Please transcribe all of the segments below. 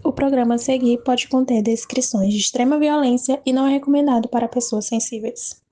O programa a seguir pode conter descrições de extrema violência e não é recomendado para pessoas sensíveis.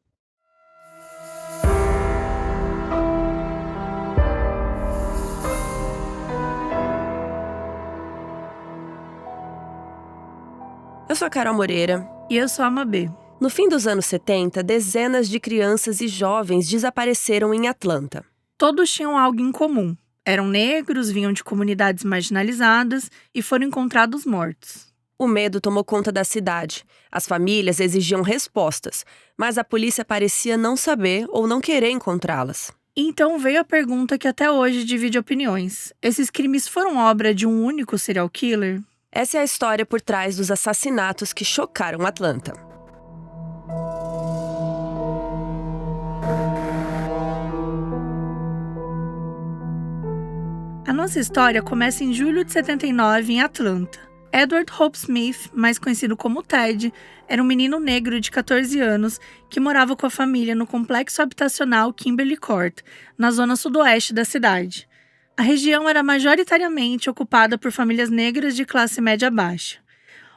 Eu sou a Carol Moreira. E eu sou a Mabê. No fim dos anos 70, dezenas de crianças e jovens desapareceram em Atlanta. Todos tinham algo em comum. Eram negros, vinham de comunidades marginalizadas e foram encontrados mortos. O medo tomou conta da cidade. As famílias exigiam respostas, mas a polícia parecia não saber ou não querer encontrá-las. Então veio a pergunta que até hoje divide opiniões. Esses crimes foram obra de um único serial killer? Essa é a história por trás dos assassinatos que chocaram Atlanta. A nossa história começa em julho de 79, em Atlanta. Edward Hope Smith, mais conhecido como Ted, era um menino negro de 14 anos que morava com a família no complexo habitacional Kimberly Court, na zona sudoeste da cidade. A região era majoritariamente ocupada por famílias negras de classe média baixa.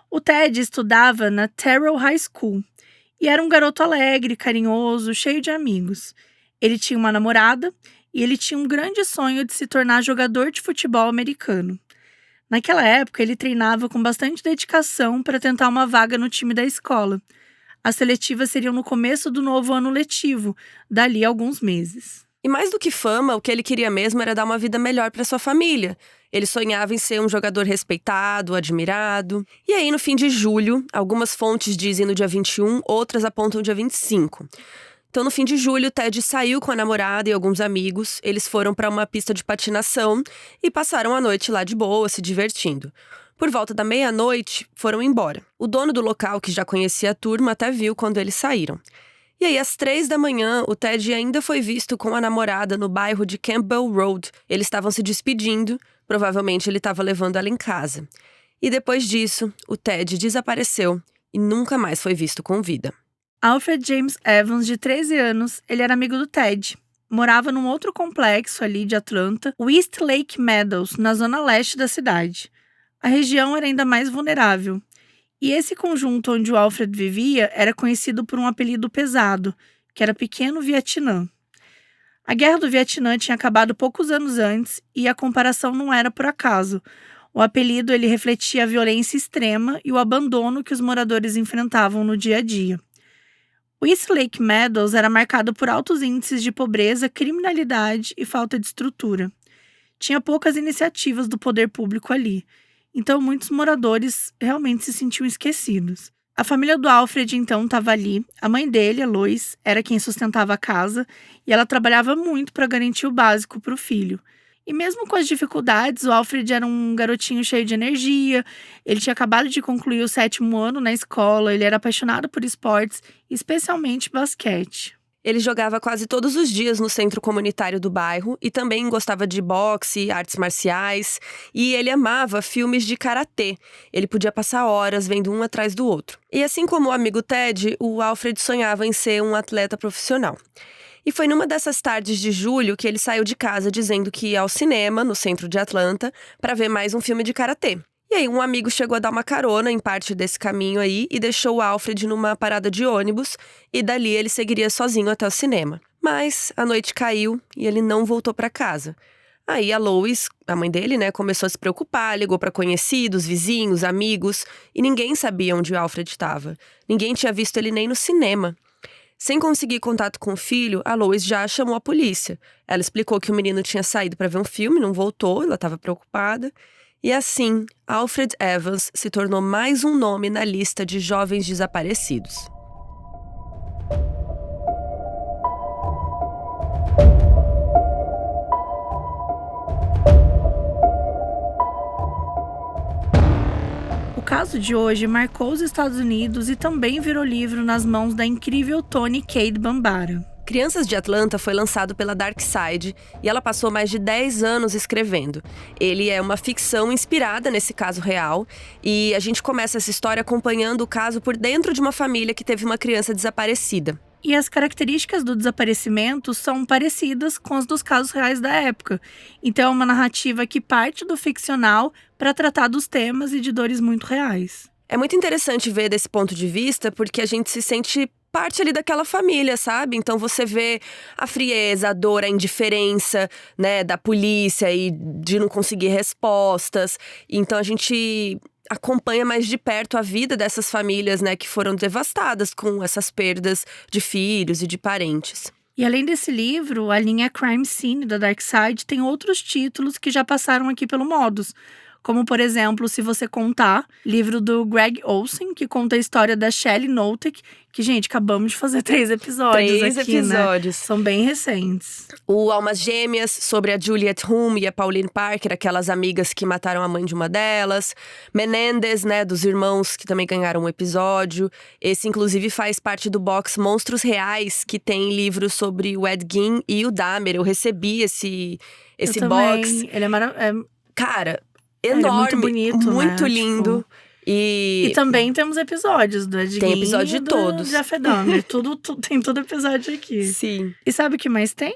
O Ted estudava na Terrell High School e era um garoto alegre, carinhoso, cheio de amigos. Ele tinha uma namorada e ele tinha um grande sonho de se tornar jogador de futebol americano. Naquela época, ele treinava com bastante dedicação para tentar uma vaga no time da escola. As seletivas seriam no começo do novo ano letivo, dali a alguns meses. E mais do que fama, o que ele queria mesmo era dar uma vida melhor para sua família. Ele sonhava em ser um jogador respeitado, admirado. E aí, no fim de julho, algumas fontes dizem no dia 21, outras apontam dia 25. Então, no fim de julho, Ted saiu com a namorada e alguns amigos. Eles foram para uma pista de patinação e passaram a noite lá de boa, se divertindo. Por volta da meia-noite, foram embora. O dono do local, que já conhecia a turma, até viu quando eles saíram. E aí, às 3 da manhã, o Ted ainda foi visto com a namorada no bairro de Campbell Road. Eles estavam se despedindo, provavelmente ele estava levando ela em casa. E depois disso, o Ted desapareceu e nunca mais foi visto com vida. Alfred James Evans, de 13 anos, ele era amigo do Ted. Morava num outro complexo ali de Atlanta, o East Lake Meadows, na zona leste da cidade. A região era ainda mais vulnerável. E esse conjunto onde o Alfred vivia era conhecido por um apelido pesado, que era Pequeno Vietnã. A Guerra do Vietnã tinha acabado poucos anos antes e a comparação não era por acaso. O apelido ele refletia a violência extrema e o abandono que os moradores enfrentavam no dia a dia. O East Lake Meadows era marcado por altos índices de pobreza, criminalidade e falta de estrutura. Tinha poucas iniciativas do poder público ali, então muitos moradores realmente se sentiam esquecidos. A família do Alfred então estava ali, a mãe dele, a Lois, era quem sustentava a casa e ela trabalhava muito para garantir o básico para o filho. E mesmo com as dificuldades, o Alfred era um garotinho cheio de energia, ele tinha acabado de concluir o 7º ano na escola, ele era apaixonado por esportes, especialmente basquete. Ele jogava quase todos os dias no centro comunitário do bairro e também gostava de boxe, artes marciais, e ele amava filmes de karatê. Ele podia passar horas vendo um atrás do outro. E assim como o amigo Ted, o Alfred sonhava em ser um atleta profissional. E foi numa dessas tardes de julho que ele saiu de casa dizendo que ia ao cinema, no centro de Atlanta, para ver mais um filme de karatê. E aí um amigo chegou a dar uma carona em parte desse caminho aí e deixou o Alfred numa parada de ônibus e dali ele seguiria sozinho até o cinema. Mas a noite caiu e ele não voltou para casa. Aí a Lois, a mãe dele, começou a se preocupar, ligou para conhecidos, vizinhos, amigos e ninguém sabia onde o Alfred estava. Ninguém tinha visto ele nem no cinema. Sem conseguir contato com o filho, a Lois já chamou a polícia. Ela explicou que o menino tinha saído para ver um filme, não voltou, ela estava preocupada. E assim, Alfred Evans se tornou mais um nome na lista de jovens desaparecidos. O caso de hoje marcou os Estados Unidos e também virou livro nas mãos da incrível Toni Cade Bambara. Crianças de Atlanta foi lançado pela Dark Side e ela passou mais de 10 anos escrevendo. Ele é uma ficção inspirada nesse caso real e a gente começa essa história acompanhando o caso por dentro de uma família que teve uma criança desaparecida. E as características do desaparecimento são parecidas com as dos casos reais da época. Então é uma narrativa que parte do ficcional para tratar dos temas e de dores muito reais. É muito interessante ver desse ponto de vista, porque a gente se sente parte ali daquela família, sabe? Então você vê a frieza, a dor, a indiferença, né, da polícia e de não conseguir respostas. Então a gente acompanha mais de perto a vida dessas famílias, né, que foram devastadas com essas perdas de filhos e de parentes. E além desse livro, a linha Crime Scene da Dark Side tem outros títulos que já passaram aqui pelo Modus. Como, por exemplo, Se Você Contar, livro do Greg Olsen, que conta a história da Shelley Notek, que, gente, acabamos de fazer 3 episódios aqui, 3 episódios. Né? São bem recentes. O Almas Gêmeas, sobre a Juliet Hume e a Pauline Parker, aquelas amigas que mataram a mãe de uma delas. Menendez, né, dos irmãos, que também ganharam um episódio. Esse, inclusive, faz parte do box Monstros Reais, que tem livros sobre o Ed Gein e o Dahmer. Eu recebi esse Eu box. também. Ele é maravilhoso. Cara, Ele enorme, é muito bonito, muito né? lindo. Tipo, E também temos episódios do Ed tem Gein episódio de e do todos. Jeff Dahmer. Tem todo episódio aqui. Sim. E sabe o que mais tem,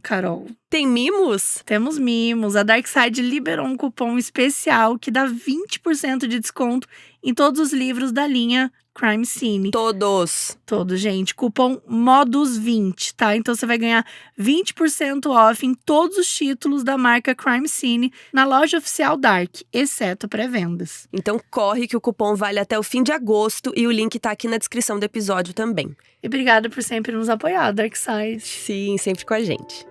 Carol? Tem mimos? Temos mimos. A Darkside liberou um cupom especial que dá 20% de desconto em todos os livros da linha Crime Scene. Todos, gente. Cupom MODUS20, tá? Então você vai ganhar 20% off em todos os títulos da marca Crime Scene na loja oficial Dark, exceto pré-vendas. Então corre que o cupom vale até o fim de agosto e o link tá aqui na descrição do episódio também. E obrigada por sempre nos apoiar, Darkside. Sim, sempre com a gente.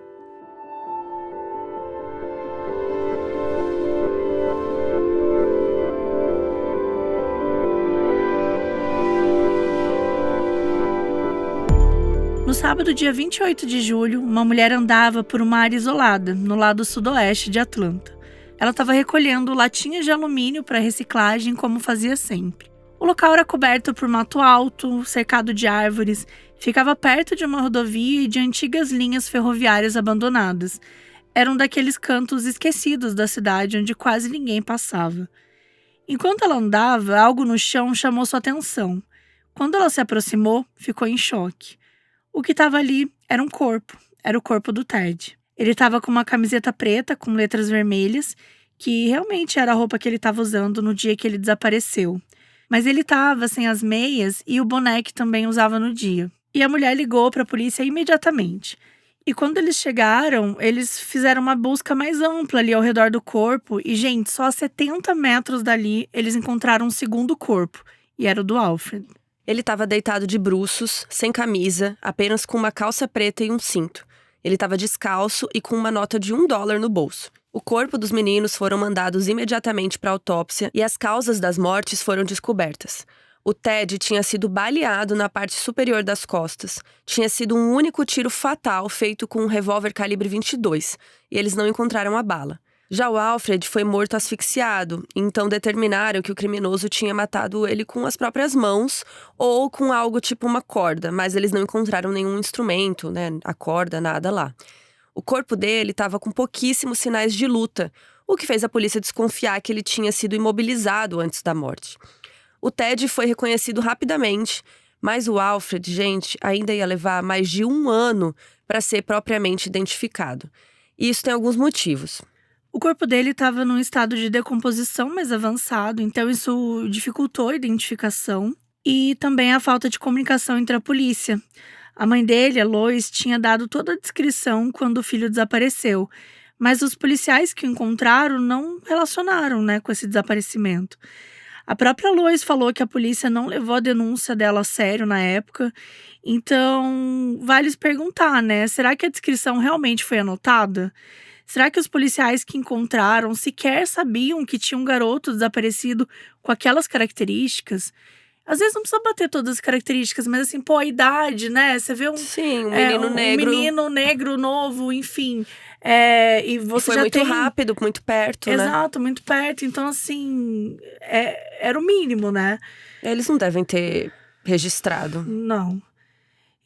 No sábado, dia 28 de julho, uma mulher andava por uma área isolada, no lado sudoeste de Atlanta. Ela estava recolhendo latinhas de alumínio para reciclagem, como fazia sempre. O local era coberto por mato alto, cercado de árvores, ficava perto de uma rodovia e de antigas linhas ferroviárias abandonadas. Era um daqueles cantos esquecidos da cidade onde quase ninguém passava. Enquanto ela andava, algo no chão chamou sua atenção. Quando ela se aproximou, ficou em choque. O que estava ali era um corpo. Era o corpo do Ted. Ele estava com uma camiseta preta com letras vermelhas, que realmente era a roupa que ele estava usando no dia que ele desapareceu. Mas ele estava sem as meias e o boné que também usava no dia. E a mulher ligou para a polícia imediatamente. E quando eles chegaram, eles fizeram uma busca mais ampla ali ao redor do corpo. E, gente, só a 70 metros dali, eles encontraram um segundo corpo. E era o do Alfred. Ele estava deitado de bruços, sem camisa, apenas com uma calça preta e um cinto. Ele estava descalço e com uma nota de $1 no bolso. O corpo dos meninos foram mandados imediatamente para autópsia e as causas das mortes foram descobertas. O Ted tinha sido baleado na parte superior das costas. Tinha sido um único tiro fatal feito com um revólver calibre 22, e eles não encontraram a bala. Já o Alfred foi morto asfixiado, então determinaram que o criminoso tinha matado ele com as próprias mãos ou com algo tipo uma corda, mas eles não encontraram nenhum instrumento, né, a corda, nada lá. O corpo dele estava com pouquíssimos sinais de luta, o que fez a polícia desconfiar que ele tinha sido imobilizado antes da morte. O Ted foi reconhecido rapidamente, mas o Alfred, gente, ainda ia levar mais de 1 ano para ser propriamente identificado. E isso tem alguns motivos. O corpo dele estava num estado de decomposição mais avançado, então isso dificultou a identificação. E também a falta de comunicação entre a polícia. A mãe dele, a Lois, tinha dado toda a descrição quando o filho desapareceu, mas os policiais que o encontraram não relacionaram, né, com esse desaparecimento. A própria Lois falou que a polícia não levou a denúncia dela a sério na época, então vale se perguntar, né, será que a descrição realmente foi anotada? Será que os policiais que encontraram sequer sabiam que tinha um garoto desaparecido com aquelas características? Às vezes não precisa bater todas as características, mas assim, pô, a idade, né? Você vê Sim, um menino negro. Um menino negro novo, enfim. E você foi já muito tem... rápido, muito perto, né? Exato, muito perto. Então, assim, era o mínimo, né? Eles não devem ter registrado. Não.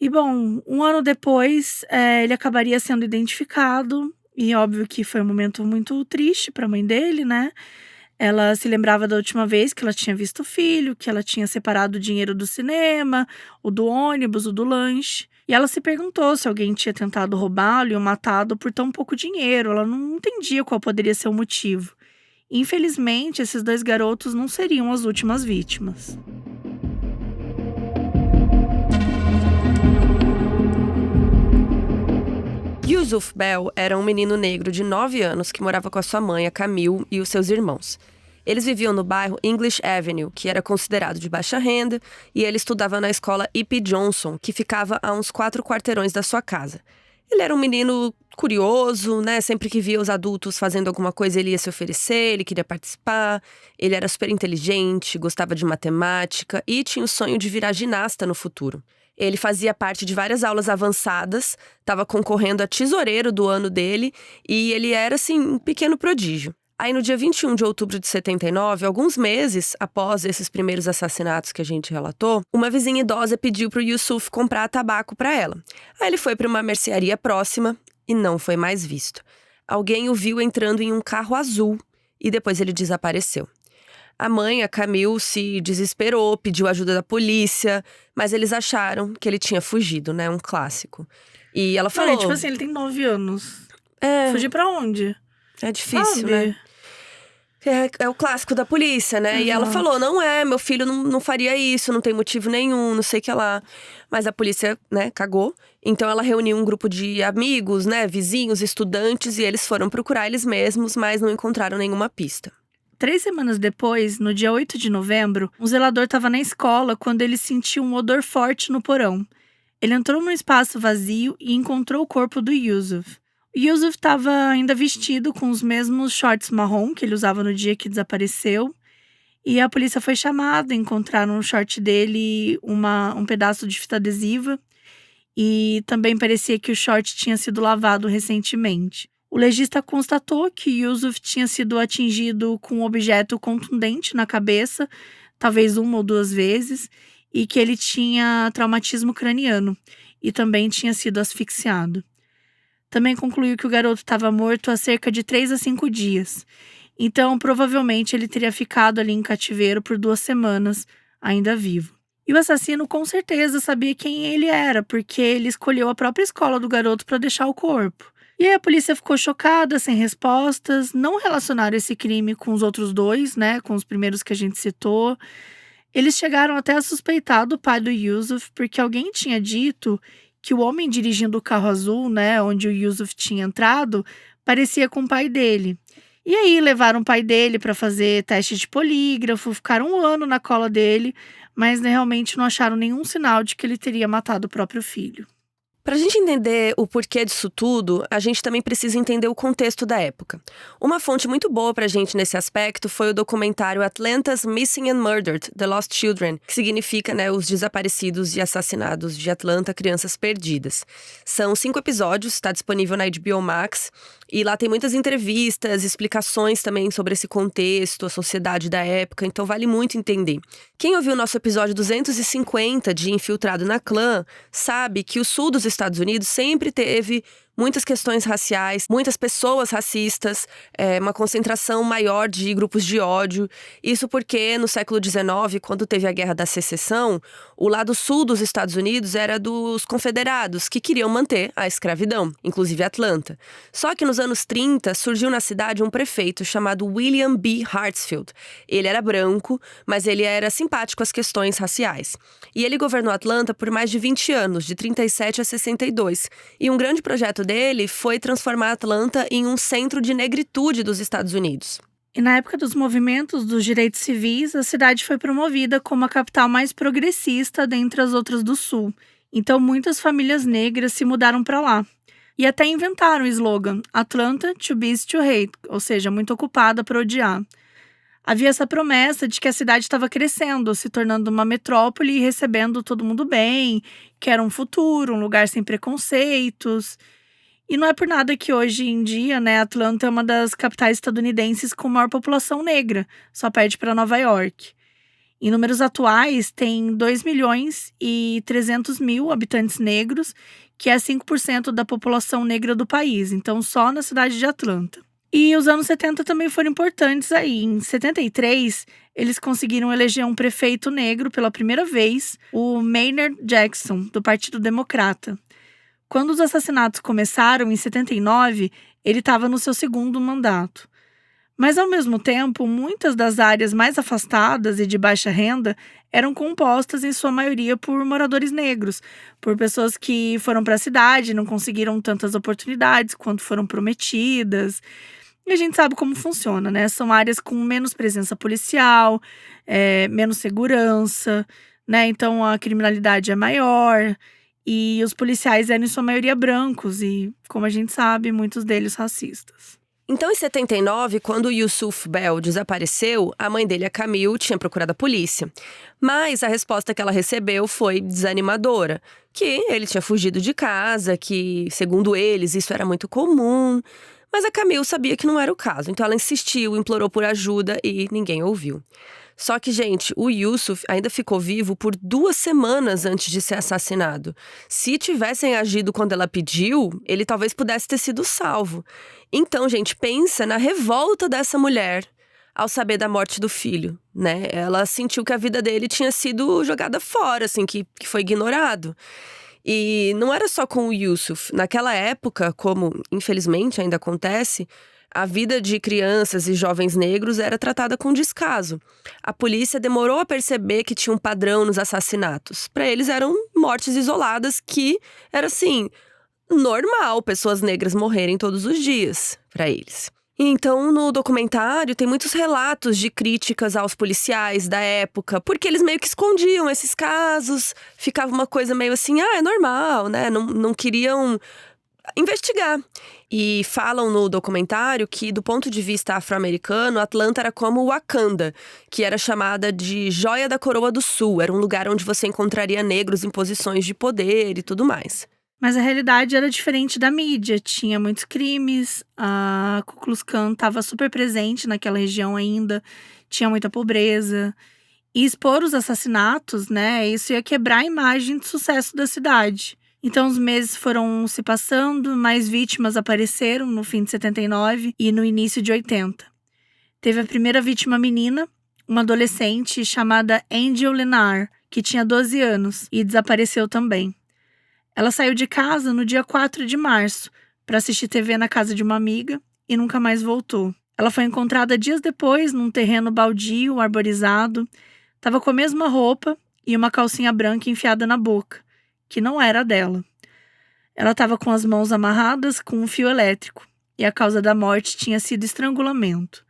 E, bom, 1 ano depois, ele acabaria sendo identificado. E óbvio que foi um momento muito triste para a mãe dele, né? Ela se lembrava da última vez que ela tinha visto o filho, que ela tinha separado o dinheiro do cinema, o do ônibus, o do lanche. E ela se perguntou se alguém tinha tentado roubá-lo e o matado por tão pouco dinheiro. Ela não entendia qual poderia ser o motivo. Infelizmente, esses 2 garotos não seriam as últimas vítimas. Yusuf Bell era um menino negro de 9 anos que morava com a sua mãe, a Camille, e os seus irmãos. Eles viviam no bairro English Avenue, que era considerado de baixa renda, e ele estudava na escola E.P. Johnson, que ficava a uns 4 quarteirões da sua casa. Ele era um menino curioso, né? Sempre que via os adultos fazendo alguma coisa, ele ia se oferecer, ele queria participar. Ele era super inteligente, gostava de matemática e tinha o sonho de virar ginasta no futuro. Ele fazia parte de várias aulas avançadas, estava concorrendo a tesoureiro do ano dele e ele era, assim, um pequeno prodígio. Aí, no dia 21 de outubro de 79, alguns meses após esses primeiros assassinatos que a gente relatou, uma vizinha idosa pediu para o Yusuf comprar tabaco para ela. Aí ele foi para uma mercearia próxima e não foi mais visto. Alguém o viu entrando em um carro azul e depois ele desapareceu. A mãe, a Camille, se desesperou, pediu ajuda da polícia, mas eles acharam que ele tinha fugido, né? Um clássico. E ela falou... Não, tipo assim, ele tem 9 anos. É, Fugir pra onde? é difícil, Sabe? né? É o clássico da polícia, né? E ela Exato. falou, meu filho não faria isso, não tem motivo nenhum, não sei o que lá. Mas a polícia, né, cagou. Então ela reuniu um grupo de amigos, né, vizinhos, estudantes, e eles foram procurar eles mesmos, mas não encontraram nenhuma pista. 3 semanas depois, no dia 8 de novembro, um zelador estava na escola quando ele sentiu um odor forte no porão. Ele entrou num espaço vazio e encontrou o corpo do Yusuf. O Yusuf estava ainda vestido com os mesmos shorts marrom que ele usava no dia que desapareceu. E a polícia foi chamada, encontraram no short dele um pedaço de fita adesiva. E também parecia que o short tinha sido lavado recentemente. O legista constatou que Yusuf tinha sido atingido com um objeto contundente na cabeça, talvez 1 ou 2 vezes, e que ele tinha traumatismo craniano e também tinha sido asfixiado. Também concluiu que o garoto estava morto há cerca de 3 a 5 dias. Então, provavelmente, ele teria ficado ali em cativeiro por 2 semanas, ainda vivo. E o assassino com certeza sabia quem ele era, porque ele escolheu a própria escola do garoto para deixar o corpo. E aí a polícia ficou chocada, sem respostas, não relacionaram esse crime com os outros 2, né, com os primeiros que a gente citou. Eles chegaram até a suspeitar do pai do Yusuf, porque alguém tinha dito que o homem dirigindo o carro azul, né, onde o Yusuf tinha entrado, parecia com o pai dele. E aí levaram o pai dele para fazer teste de polígrafo, ficaram 1 ano na cola dele, mas realmente não acharam nenhum sinal de que ele teria matado o próprio filho. Pra gente entender o porquê disso tudo, a gente também precisa entender o contexto da época. Uma fonte muito boa pra gente nesse aspecto foi o documentário Atlanta's Missing and Murdered: The Lost Children, que significa, né, os desaparecidos e assassinados de Atlanta, crianças perdidas. São 5 episódios, está disponível na HBO Max, e lá tem muitas entrevistas, explicações também sobre esse contexto, a sociedade da época, então vale muito entender. Quem ouviu o nosso episódio 250 de Infiltrado na Clã sabe que o sul dos Estados Unidos sempre teve muitas questões raciais, muitas pessoas racistas, uma concentração maior de grupos de ódio. Isso porque no século XIX, quando teve a Guerra da Secessão, o lado sul dos Estados Unidos era dos confederados, que queriam manter a escravidão, inclusive Atlanta. Só que nos anos 30 surgiu na cidade um prefeito chamado William B. Hartsfield. Ele era branco, mas ele era simpático às questões raciais. E ele governou Atlanta por mais de 20 anos, de 37 a 62. E um grande projeto dele foi transformar Atlanta em um centro de negritude dos Estados Unidos. E na época dos movimentos dos direitos civis, a cidade foi promovida como a capital mais progressista dentre as outras do Sul. Então muitas famílias negras se mudaram para lá. E até inventaram o slogan Atlanta too busy to hate, ou seja, muito ocupada para odiar. Havia essa promessa de que a cidade estava crescendo, se tornando uma metrópole e recebendo todo mundo bem, que era um futuro, um lugar sem preconceitos. E não é por nada que hoje em dia, né, Atlanta é uma das capitais estadunidenses com maior população negra, só perde para Nova York. Em números atuais, tem 2.300.000 habitantes negros, que é 5% da população negra do país, então só na cidade de Atlanta. E os anos 70 também foram importantes aí. Em 73, eles conseguiram eleger um prefeito negro pela primeira vez, o Maynard Jackson, do Partido Democrata. Quando os assassinatos começaram, em 79, ele estava no seu segundo mandato. Mas, ao mesmo tempo, muitas das áreas mais afastadas e de baixa renda eram compostas, em sua maioria, por moradores negros, por pessoas que foram para a cidade e não conseguiram tantas oportunidades quanto foram prometidas. E a gente sabe como funciona, né? São áreas com menos presença policial, menos segurança, né? Então, a criminalidade é maior e os policiais eram, em sua maioria, brancos e, como a gente sabe, muitos deles racistas. Então, em 79, quando o Yusuf Bell desapareceu, a mãe dele, a Camille, tinha procurado a polícia. Mas a resposta que ela recebeu foi desanimadora, que ele tinha fugido de casa, que, segundo eles, isso era muito comum. Mas a Camille sabia que não era o caso, então ela insistiu, implorou por ajuda e ninguém ouviu. Só que, gente, o Yusuf ainda ficou vivo por 2 semanas antes de ser assassinado. Se tivessem agido quando ela pediu, ele talvez pudesse ter sido salvo. Então, gente, pensa na revolta dessa mulher ao saber da morte do filho, né? Ela sentiu que a vida dele tinha sido jogada fora, assim, que foi ignorado. E não era só com o Yusuf. Naquela época, como infelizmente ainda acontece, a vida de crianças e jovens negros era tratada com descaso. A polícia demorou a perceber que tinha um padrão nos assassinatos. Para eles eram mortes isoladas que era assim, normal pessoas negras morrerem todos os dias para eles. Então, no documentário, tem muitos relatos de críticas aos policiais da época, porque eles meio que escondiam esses casos, ficava uma coisa meio assim, é normal, né? Não queriam investigar. E falam no documentário que, do ponto de vista afro-americano, Atlanta era como Wakanda, que era chamada de Joia da Coroa do Sul. Era um lugar onde você encontraria negros em posições de poder e tudo mais. Mas a realidade era diferente da mídia. Tinha muitos crimes, a Ku Klux Klan estava super presente naquela região ainda, tinha muita pobreza. E expor os assassinatos, né, isso ia quebrar a imagem de sucesso da cidade. Então, os meses foram se passando, mais vítimas apareceram no fim de 79 e no início de 80. Teve a primeira vítima menina, uma adolescente chamada Angel Lenar, que tinha 12 anos e desapareceu também. Ela saiu de casa no dia 4 de março para assistir TV na casa de uma amiga e nunca mais voltou. Ela foi encontrada dias depois num terreno baldio, arborizado. Estava com a mesma roupa e uma calcinha branca enfiada na boca, que não era dela. Ela estava com as mãos amarradas com um fio elétrico e a causa da morte tinha sido estrangulamento.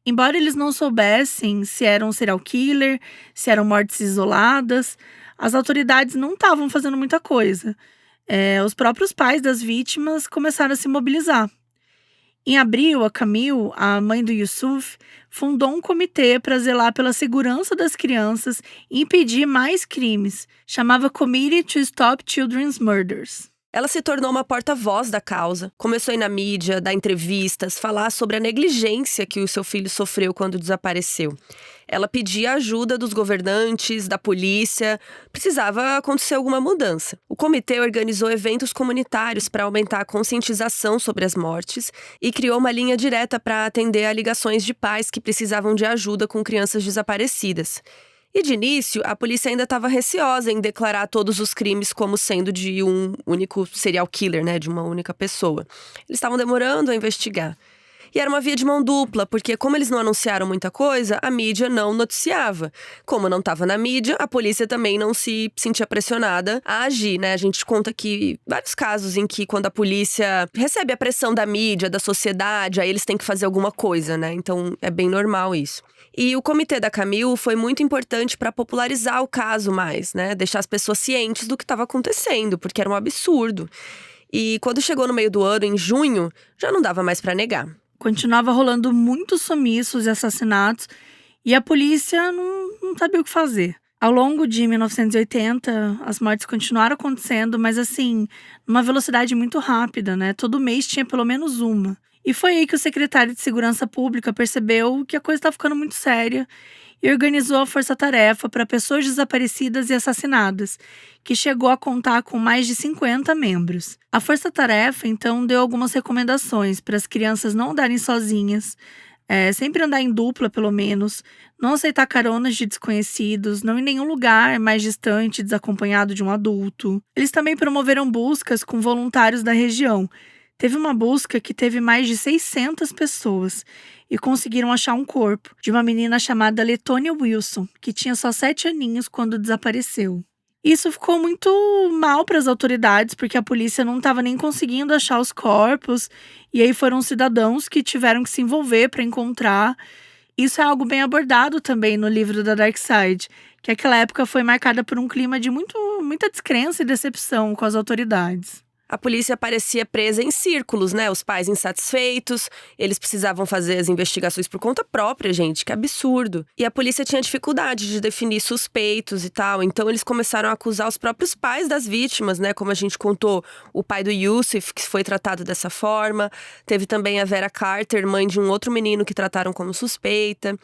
Embora eles não soubessem se era um serial killer, se eram mortes isoladas, as autoridades não estavam fazendo muita coisa. Os próprios pais das vítimas começaram a se mobilizar. Em abril, a Camille, a mãe do Yusuf, fundou um comitê para zelar pela segurança das crianças e impedir mais crimes. Chamava Committee to Stop Children's Murders. Ela se tornou uma porta-voz da causa. Começou a ir na mídia, dar entrevistas, falar sobre a negligência que o seu filho sofreu quando desapareceu. Ela pedia ajuda dos governantes, da polícia. Precisava acontecer alguma mudança. O comitê organizou eventos comunitários para aumentar a conscientização sobre as mortes e criou uma linha direta para atender a ligações de pais que precisavam de ajuda com crianças desaparecidas. E de início, a polícia ainda estava receosa em declarar todos os crimes como sendo de um único serial killer, né, de uma única pessoa. Eles estavam demorando a investigar. E era uma via de mão dupla, porque como eles não anunciaram muita coisa, a mídia não noticiava. Como não estava na mídia, a polícia também não se sentia pressionada a agir, né? A gente conta aqui vários casos em que quando a polícia recebe a pressão da mídia, da sociedade, aí eles têm que fazer alguma coisa, né? Então é bem normal isso. E o comitê da Camille foi muito importante para popularizar o caso mais, né? Deixar as pessoas cientes do que estava acontecendo, porque era um absurdo. E quando chegou no meio do ano, em junho, já não dava mais para negar. Continuava rolando muitos sumiços e assassinatos e a polícia não sabia o que fazer. Ao longo de 1980, as mortes continuaram acontecendo, mas assim, numa velocidade muito rápida, né? Todo mês tinha pelo menos uma. E foi aí que o secretário de Segurança Pública percebeu que a coisa estava ficando muito séria e organizou a força-tarefa para pessoas desaparecidas e assassinadas, que chegou a contar com mais de 50 membros. A força-tarefa, então, deu algumas recomendações para as crianças não andarem sozinhas, sempre andar em dupla, pelo menos, não aceitar caronas de desconhecidos, não ir em nenhum lugar mais distante desacompanhado de um adulto. Eles também promoveram buscas com voluntários da região. Teve uma busca que teve mais de 600 pessoas e conseguiram achar um corpo de uma menina chamada Letonia Wilson, que tinha só 7 aninhos quando desapareceu. Isso ficou muito mal para as autoridades, porque a polícia não estava nem conseguindo achar os corpos, e aí foram cidadãos que tiveram que se envolver para encontrar. Isso é algo bem abordado também no livro da Dark Side, que aquela época foi marcada por um clima de muita descrença e decepção com as autoridades. A polícia parecia presa em círculos, né? Os pais insatisfeitos, eles precisavam fazer as investigações por conta própria, gente, que absurdo. E a polícia tinha dificuldade de definir suspeitos e tal, então eles começaram a acusar os próprios pais das vítimas, né? Como a gente contou, o pai do Yusuf, que foi tratado dessa forma. Teve também a Vera Carter, mãe de um outro menino que trataram como suspeita.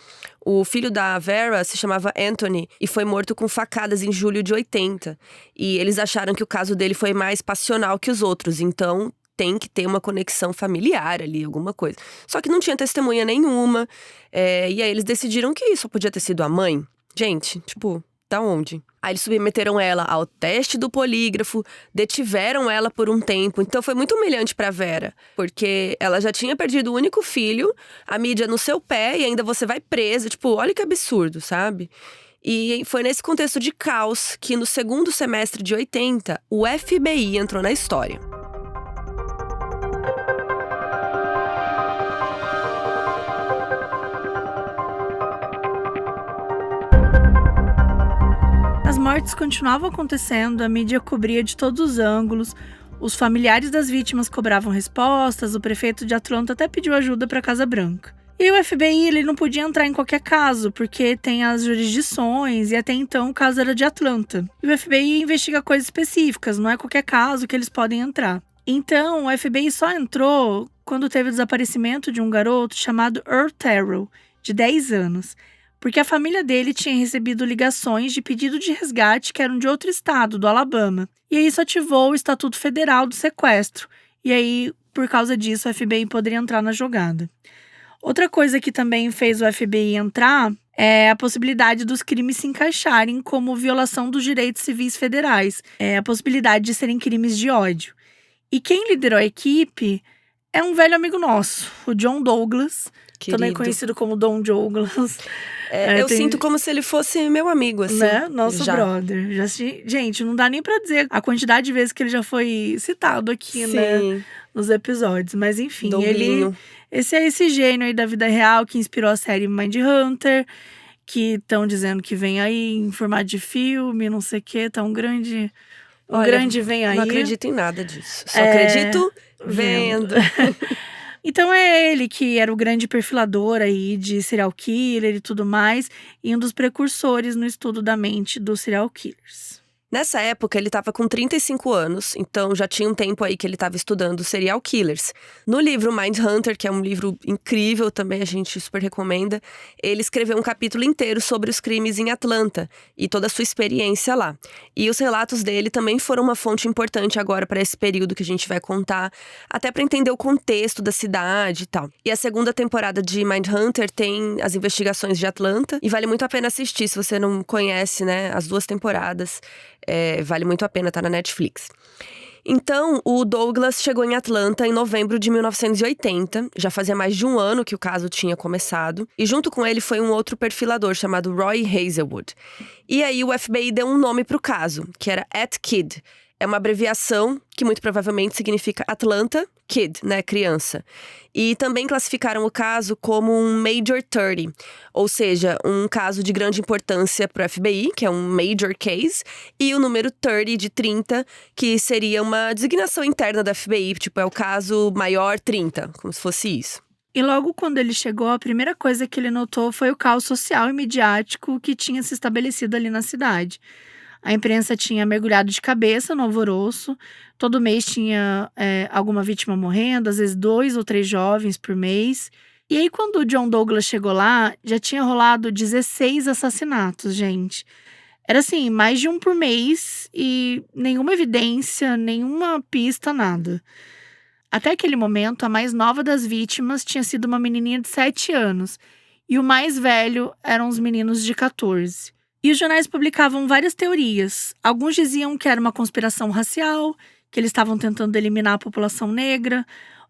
O filho da Vera se chamava Anthony e foi morto com facadas em julho de 80. E eles acharam que o caso dele foi mais passional que os outros, então tem que ter uma conexão familiar ali, alguma coisa. Só que não tinha testemunha nenhuma, e aí eles decidiram que só podia ter sido a mãe. Gente, tipo, da onde? Aí eles submeteram ela ao teste do polígrafo, detiveram ela por um tempo. Então foi muito humilhante pra Vera, porque ela já tinha perdido o único filho, a mídia no seu pé e ainda você vai presa. Tipo, olha que absurdo, sabe? E foi nesse contexto de caos que no segundo semestre de 80, o FBI entrou na história. As mortes continuavam acontecendo, a mídia cobria de todos os ângulos, os familiares das vítimas cobravam respostas, o prefeito de Atlanta até pediu ajuda para a Casa Branca. E o FBI ele não podia entrar em qualquer caso, porque tem as jurisdições e até então o caso era de Atlanta. E o FBI investiga coisas específicas, não é qualquer caso que eles podem entrar. Então, o FBI só entrou quando teve o desaparecimento de um garoto chamado Earl Terrell, de 10 anos. Porque a família dele tinha recebido ligações de pedido de resgate que eram de outro estado, do Alabama. E aí isso ativou o Estatuto Federal do Sequestro. E aí, por causa disso, o FBI poderia entrar na jogada. Outra coisa que também fez o FBI entrar é a possibilidade dos crimes se encaixarem como violação dos direitos civis federais. A possibilidade de serem crimes de ódio. E quem liderou a equipe é um velho amigo nosso, o John Douglas, Querido. também conhecido como Don Douglas. Eu sinto como se ele fosse meu amigo, assim. Né? Nosso já. brother. Gente, não dá nem pra dizer a quantidade de vezes que ele já foi citado aqui, Sim. né? Nos episódios. Mas enfim, Douglinho. esse é esse gênio aí da vida real que inspirou a série Mindhunter, que estão dizendo que vem aí em formato de filme, não sei o quê, tá um grande vem aí. Não acredito em nada disso. Só acredito vendo. Então é ele que era o grande perfilador aí de serial killer e tudo mais, e um dos precursores no estudo da mente dos serial killers. Nessa época, ele estava com 35 anos, então já tinha um tempo aí que ele estava estudando serial killers. No livro Mindhunter, que é um livro incrível também, a gente super recomenda, ele escreveu um capítulo inteiro sobre os crimes em Atlanta e toda a sua experiência lá. E os relatos dele também foram uma fonte importante agora para esse período que a gente vai contar, até para entender o contexto da cidade e tal. E a segunda temporada de Mindhunter tem as investigações de Atlanta e vale muito a pena assistir se você não conhece, né, as 2 temporadas. Vale muito a pena, tá na Netflix. Então, o Douglas chegou em Atlanta em novembro de 1980. Já fazia mais de um ano que o caso tinha começado. E junto com ele foi um outro perfilador chamado Roy Hazelwood. E aí o FBI deu um nome pro caso, que era ATKID. É uma abreviação que muito provavelmente significa Atlanta Kid, né, criança. E também classificaram o caso como um Major 30, ou seja, um caso de grande importância para o FBI, que é um Major Case, e o número 30 de 30, que seria uma designação interna da FBI, tipo, é o caso maior 30, como se fosse isso. E logo quando ele chegou, a primeira coisa que ele notou foi o caos social e midiático que tinha se estabelecido ali na cidade. A imprensa tinha mergulhado de cabeça no alvoroço, todo mês tinha alguma vítima morrendo, às vezes 2 ou 3 jovens por mês. E aí, quando o John Douglas chegou lá, já tinha rolado 16 assassinatos, gente. Era assim, mais de um por mês e nenhuma evidência, nenhuma pista, nada. Até aquele momento, a mais nova das vítimas tinha sido uma menininha de 7 anos. E o mais velho eram os meninos de 14. E os jornais publicavam várias teorias. Alguns diziam que era uma conspiração racial, que eles estavam tentando eliminar a população negra.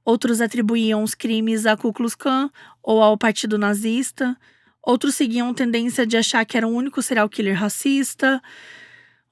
Outros atribuíam os crimes à Ku Klux Klan ou ao Partido Nazista. Outros seguiam tendência de achar que era o único serial killer racista.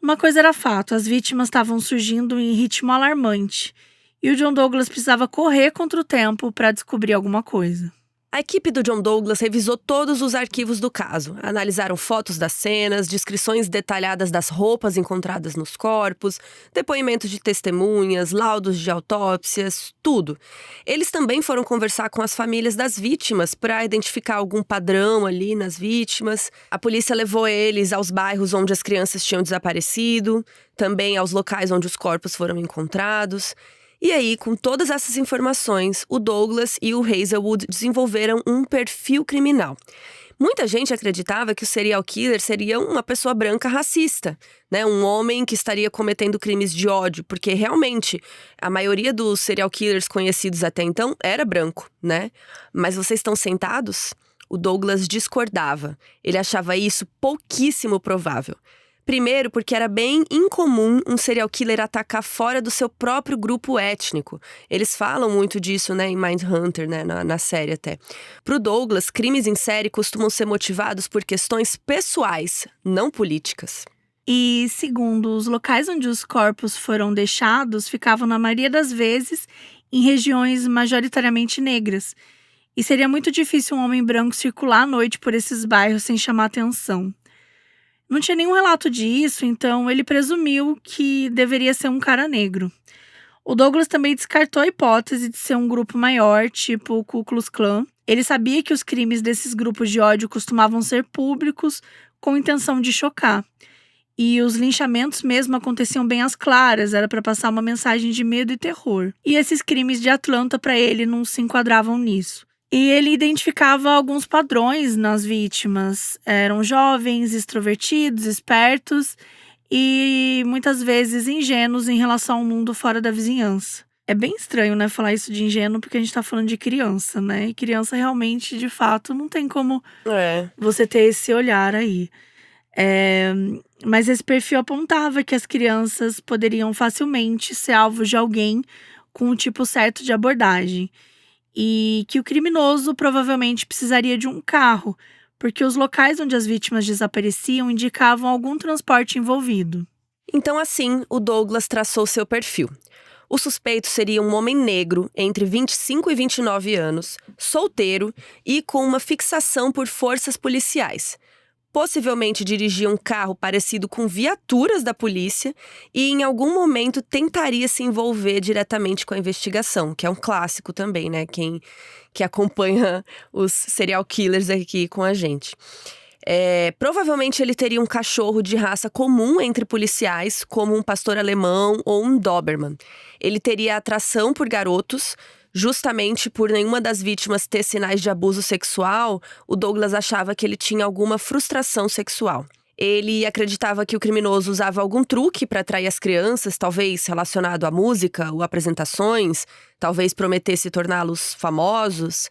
Uma coisa era fato, as vítimas estavam surgindo em ritmo alarmante. E o John Douglas precisava correr contra o tempo para descobrir alguma coisa. A equipe do John Douglas revisou todos os arquivos do caso. Analisaram fotos das cenas, descrições detalhadas das roupas encontradas nos corpos, depoimentos de testemunhas, laudos de autópsias, tudo. Eles também foram conversar com as famílias das vítimas para identificar algum padrão ali nas vítimas. A polícia levou eles aos bairros onde as crianças tinham desaparecido, também aos locais onde os corpos foram encontrados. E aí, com todas essas informações, o Douglas e o Hazelwood desenvolveram um perfil criminal. Muita gente acreditava que o serial killer seria uma pessoa branca racista, né? Um homem que estaria cometendo crimes de ódio, porque realmente a maioria dos serial killers conhecidos até então era branco, né? Mas vocês estão sentados? O Douglas discordava. Ele achava isso pouquíssimo provável. Primeiro, porque era bem incomum um serial killer atacar fora do seu próprio grupo étnico. Eles falam muito disso, né, em Mindhunter, né, na série até. Pro Douglas, crimes em série costumam ser motivados por questões pessoais, não políticas. E, segundo, os locais onde os corpos foram deixados ficavam, na maioria das vezes, em regiões majoritariamente negras. E seria muito difícil um homem branco circular à noite por esses bairros sem chamar atenção. Não tinha nenhum relato disso, então ele presumiu que deveria ser um cara negro. O Douglas também descartou a hipótese de ser um grupo maior, tipo o Ku Klux Klan. Ele sabia que os crimes desses grupos de ódio costumavam ser públicos, com intenção de chocar. E os linchamentos mesmo aconteciam bem às claras, era para passar uma mensagem de medo e terror. E esses crimes de Atlanta, para ele, não se enquadravam nisso. E ele identificava alguns padrões nas vítimas. Eram jovens, extrovertidos, espertos e muitas vezes ingênuos em relação ao mundo fora da vizinhança. É bem estranho, né, falar isso de ingênuo, porque a gente tá falando de criança, né? E criança realmente, de fato, não tem como você ter esse olhar aí. Mas esse perfil apontava que as crianças poderiam facilmente ser alvos de alguém com o tipo certo de abordagem. E que o criminoso provavelmente precisaria de um carro, porque os locais onde as vítimas desapareciam indicavam algum transporte envolvido. Então, assim, o Douglas traçou seu perfil. O suspeito seria um homem negro, entre 25 e 29 anos, solteiro e com uma fixação por forças policiais. Possivelmente dirigia um carro parecido com viaturas da polícia e em algum momento tentaria se envolver diretamente com a investigação, que é um clássico também, né? Quem que acompanha os serial killers aqui com a gente. Provavelmente ele teria um cachorro de raça comum entre policiais, como um pastor alemão ou um Doberman. Ele teria atração por garotos. Justamente por nenhuma das vítimas ter sinais de abuso sexual, o Douglas achava que ele tinha alguma frustração sexual. Ele acreditava que o criminoso usava algum truque para atrair as crianças, talvez relacionado à música ou apresentações, talvez prometesse torná-los famosos.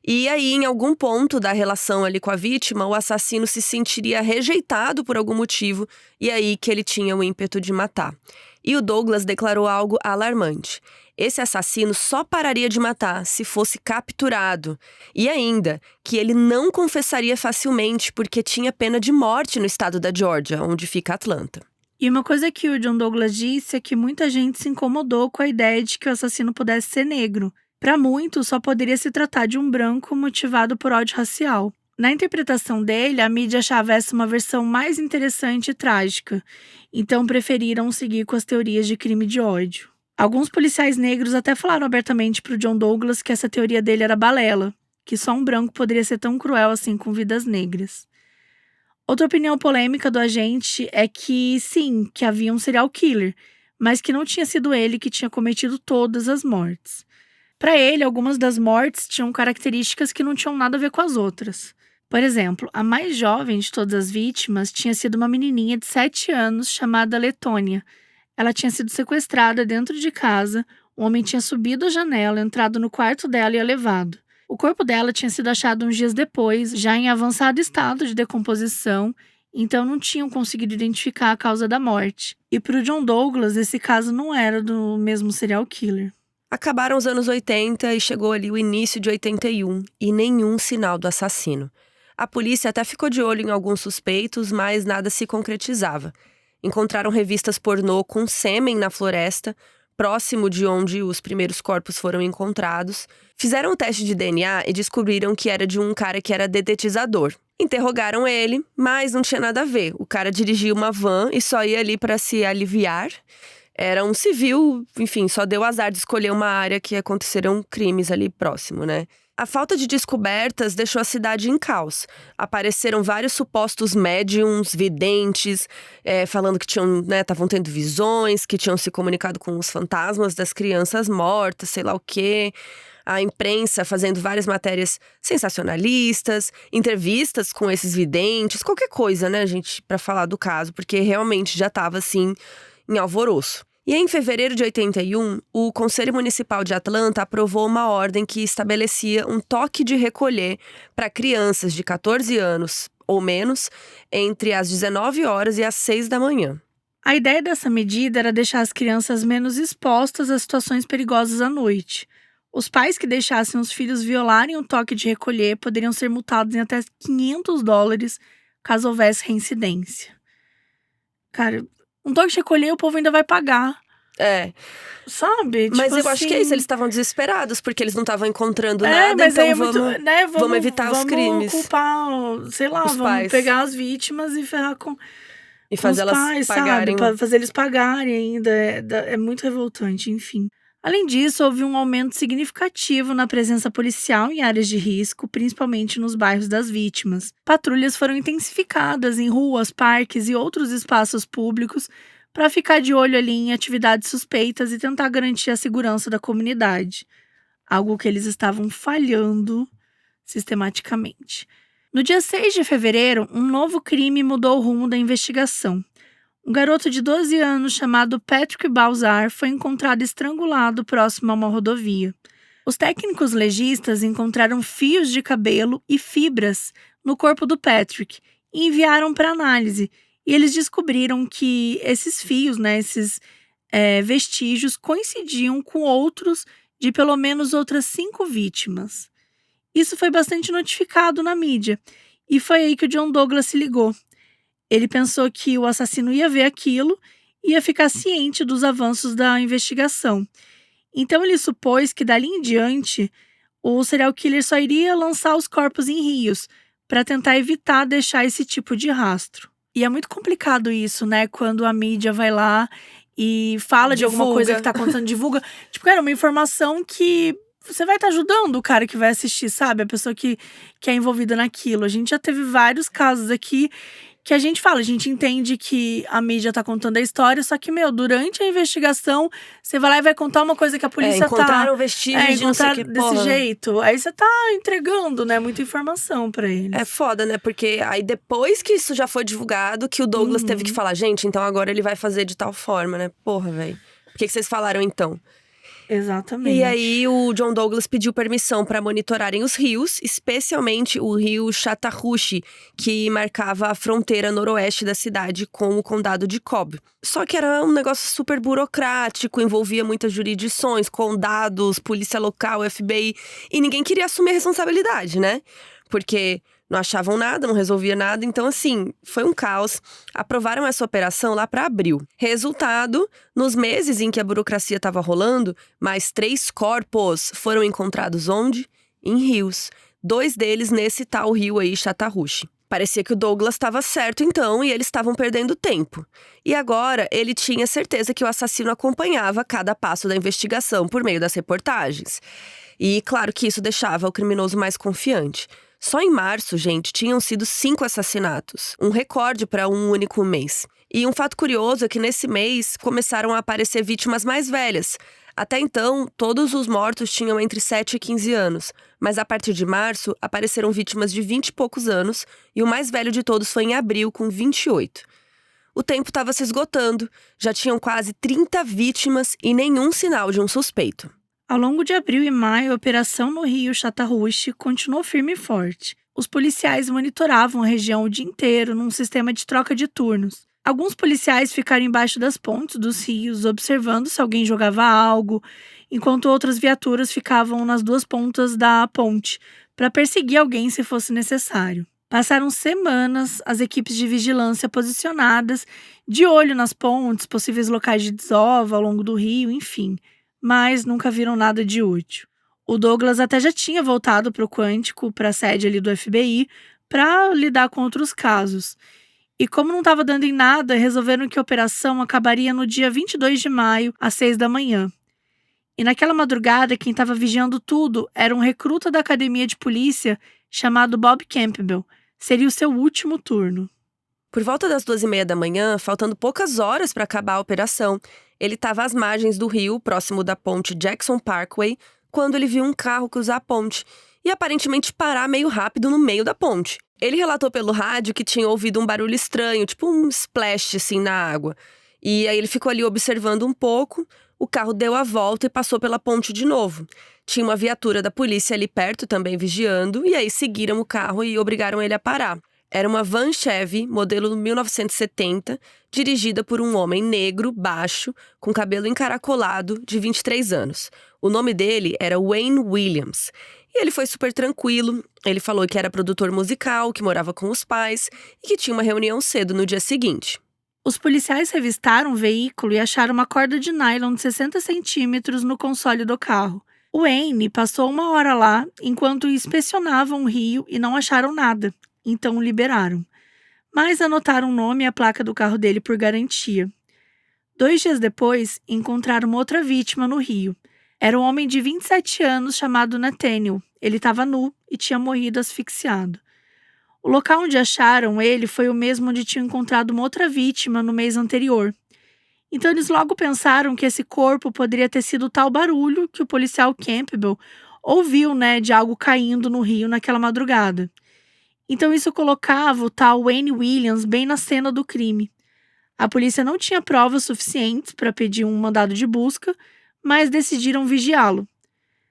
E aí, em algum ponto da relação ali com a vítima, o assassino se sentiria rejeitado por algum motivo, e aí que ele tinha o ímpeto de matar. E o Douglas declarou algo alarmante. Esse assassino só pararia de matar se fosse capturado. E ainda, que ele não confessaria facilmente porque tinha pena de morte no estado da Geórgia, onde fica Atlanta. E uma coisa que o John Douglas disse é que muita gente se incomodou com a ideia de que o assassino pudesse ser negro. Para muitos, só poderia se tratar de um branco motivado por ódio racial. Na interpretação dele, a mídia achava essa uma versão mais interessante e trágica. Então preferiram seguir com as teorias de crime de ódio. Alguns policiais negros até falaram abertamente para o John Douglas que essa teoria dele era balela, que só um branco poderia ser tão cruel assim com vidas negras. Outra opinião polêmica do agente é que, sim, que havia um serial killer, mas que não tinha sido ele que tinha cometido todas as mortes. Para ele, algumas das mortes tinham características que não tinham nada a ver com as outras. Por exemplo, a mais jovem de todas as vítimas tinha sido uma menininha de 7 anos chamada Letônia. Ela tinha sido sequestrada dentro de casa, um homem tinha subido a janela, entrado no quarto dela e a levado. O corpo dela tinha sido achado uns dias depois, já em avançado estado de decomposição, então não tinham conseguido identificar a causa da morte. E para o John Douglas, esse caso não era do mesmo serial killer. Acabaram os anos 80 e chegou ali o início de 81 e nenhum sinal do assassino. A polícia até ficou de olho em alguns suspeitos, mas nada se concretizava. Encontraram revistas pornô com sêmen na floresta, próximo de onde os primeiros corpos foram encontrados. Fizeram o teste de DNA e descobriram que era de um cara que era dedetizador. Interrogaram ele, mas não tinha nada a ver. O cara dirigia uma van e só ia ali para se aliviar. Era um civil, enfim, só deu azar de escolher uma área que aconteceram crimes ali próximo, né? A falta de descobertas deixou a cidade em caos. Apareceram vários supostos médiums, videntes, falando que estavam tendo visões, que tinham se comunicado com os fantasmas das crianças mortas, sei lá o quê. A imprensa fazendo várias matérias sensacionalistas, entrevistas com esses videntes, qualquer coisa, né, gente, pra falar do caso, porque realmente já tava, assim, em alvoroço. E em fevereiro de 81, o Conselho Municipal de Atlanta aprovou uma ordem que estabelecia um toque de recolher para crianças de 14 anos ou menos entre as 19 horas e as 6 da manhã. A ideia dessa medida era deixar as crianças menos expostas a situações perigosas à noite. Os pais que deixassem os filhos violarem o toque de recolher poderiam ser multados em até $500 caso houvesse reincidência. Cara, um toque de recolher o povo ainda vai pagar. Sabe? Mas tipo eu acho que é assim, isso, eles estavam desesperados porque eles não estavam encontrando nada, mas então aí é vamos, muito, né, vamos evitar os crimes. Vamos culpar, sei lá, Os vamos pais. pegar as vítimas e ferrar com E fazer os elas pais, pagarem. sabe? Pra fazer eles pagarem ainda. É muito revoltante, enfim. Além disso, houve um aumento significativo na presença policial em áreas de risco, principalmente nos bairros das vítimas. Patrulhas foram intensificadas em ruas, parques e outros espaços públicos para ficar de olho ali em atividades suspeitas e tentar garantir a segurança da comunidade. Algo que eles estavam falhando sistematicamente. No dia 6 de fevereiro, um novo crime mudou o rumo da investigação. Um garoto de 12 anos chamado Patrick Balzar foi encontrado estrangulado próximo a uma rodovia. Os técnicos legistas encontraram fios de cabelo e fibras no corpo do Patrick e enviaram para análise. E eles descobriram que esses fios, esses vestígios, coincidiam com outros de pelo menos outras 5 vítimas. Isso foi bastante notificado na mídia. E foi aí que o John Douglas se ligou. Ele pensou que o assassino ia ver aquilo e ia ficar ciente dos avanços da investigação. Então ele supôs que dali em diante o serial killer só iria lançar os corpos em rios para tentar evitar deixar esse tipo de rastro. E é muito complicado isso, né? Quando a mídia vai lá e fala de alguma coisa que tá acontecendo, divulga. Tipo, cara, uma informação que você vai estar ajudando o cara que vai assistir, sabe? A pessoa que é envolvida naquilo. A gente já teve vários casos aqui que a gente fala, a gente entende que a mídia tá contando a história, só que, durante a investigação, você vai lá e vai contar uma coisa que a polícia encontraram vestígios de não sei o que, desse jeito. Aí você tá entregando, muita informação pra eles. É foda, né? Porque aí depois que isso já foi divulgado, que o Douglas teve que falar, gente, então agora ele vai fazer de tal forma, né? Porra, velho. Por que vocês falaram então? Exatamente. E aí o John Douglas pediu permissão para monitorarem os rios, especialmente o rio Chattahoochee, que marcava a fronteira noroeste da cidade com o condado de Cobb. Só que era um negócio super burocrático, envolvia muitas jurisdições, condados, polícia local, FBI, e ninguém queria assumir a responsabilidade, né? Porque não achavam nada, não resolvia nada. Então, assim, foi um caos. Aprovaram essa operação lá para abril. Resultado, nos meses em que a burocracia estava rolando, mais 3 corpos foram encontrados onde? Em rios. 2 deles nesse tal rio aí, Chattahoochee. Parecia que o Douglas estava certo então e eles estavam perdendo tempo. E agora ele tinha certeza que o assassino acompanhava cada passo da investigação por meio das reportagens. E claro que isso deixava o criminoso mais confiante. Só em março, gente, tinham sido 5 assassinatos. Um recorde para um único mês. E um fato curioso é que nesse mês começaram a aparecer vítimas mais velhas. Até então, todos os mortos tinham entre 7 e 15 anos, mas a partir de março apareceram vítimas de 20 e poucos anos e o mais velho de todos foi em abril, com 28. O tempo estava se esgotando, já tinham quase 30 vítimas e nenhum sinal de um suspeito. Ao longo de abril e maio, a operação no rio Chattahoochee continuou firme e forte. Os policiais monitoravam a região o dia inteiro num sistema de troca de turnos. Alguns policiais ficaram embaixo das pontes dos rios, observando se alguém jogava algo, enquanto outras viaturas ficavam nas duas pontas da ponte, para perseguir alguém se fosse necessário. Passaram semanas as equipes de vigilância posicionadas, de olho nas pontes, possíveis locais de desova ao longo do rio, enfim, mas nunca viram nada de útil. O Douglas até já tinha voltado para o Quantico, para a sede ali do FBI, para lidar com outros casos. E como não estava dando em nada, resolveram que a operação acabaria no dia 22 de maio, às 6 da manhã. E naquela madrugada, quem estava vigiando tudo era um recruta da academia de polícia chamado Bob Campbell. Seria o seu último turno. Por volta das 2h30 da manhã, faltando poucas horas para acabar a operação, ele estava às margens do rio, próximo da ponte Jackson Parkway, quando ele viu um carro cruzar a ponte e aparentemente parar meio rápido no meio da ponte. Ele relatou pelo rádio que tinha ouvido um barulho estranho, tipo um splash assim na água. E aí ele ficou ali observando um pouco, o carro deu a volta e passou pela ponte de novo. Tinha uma viatura da polícia ali perto também vigiando, e aí seguiram o carro e obrigaram ele a parar. Era uma van Chevy, modelo 1970, dirigida por um homem negro, baixo, com cabelo encaracolado, de 23 anos. O nome dele era Wayne Williams. E ele foi super tranquilo. Ele falou que era produtor musical, que morava com os pais e que tinha uma reunião cedo no dia seguinte. Os policiais revistaram o veículo e acharam uma corda de nylon de 60 centímetros no console do carro. O Wayne passou 1 hora lá enquanto inspecionavam o rio e não acharam nada. Então o liberaram. Mas anotaram o nome e a placa do carro dele por garantia. 2 dias depois, encontraram outra vítima no rio. Era um homem de 27 anos chamado Nathaniel. Ele estava nu e tinha morrido asfixiado. O local onde acharam ele foi o mesmo onde tinham encontrado uma outra vítima no mês anterior. Então eles logo pensaram que esse corpo poderia ter sido o tal barulho que o policial Campbell ouviu, de algo caindo no rio naquela madrugada. Então isso colocava o tal Wayne Williams bem na cena do crime. A polícia não tinha provas suficientes para pedir um mandado de busca, mas decidiram vigiá-lo.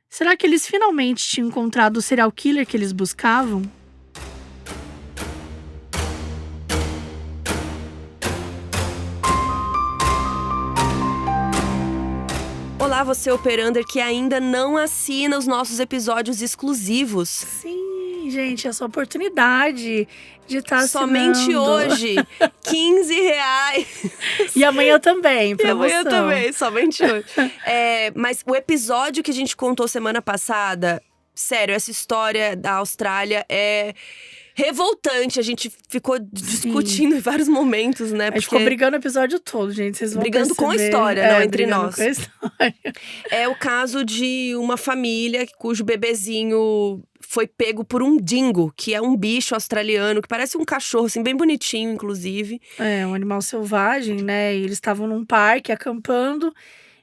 Será que eles finalmente tinham encontrado o serial killer que eles buscavam? Olá, você operander que ainda não assina os nossos episódios exclusivos. Sim, gente, essa oportunidade de estar assinando. Somente hoje, R$15. E amanhã também, E promoção. amanhã também, somente hoje. Mas o episódio que a gente contou semana passada, sério, essa história da Austrália é revoltante. A gente ficou discutindo em vários momentos, né? A gente ficou brigando o episódio todo, gente. Vocês vão brigando perceber. com a história, não entre nós. Com a história. É o caso de uma família cujo bebezinho foi pego por um dingo, que é um bicho australiano, que parece um cachorro, assim, bem bonitinho, inclusive. É, um animal selvagem, né? E eles estavam num parque acampando.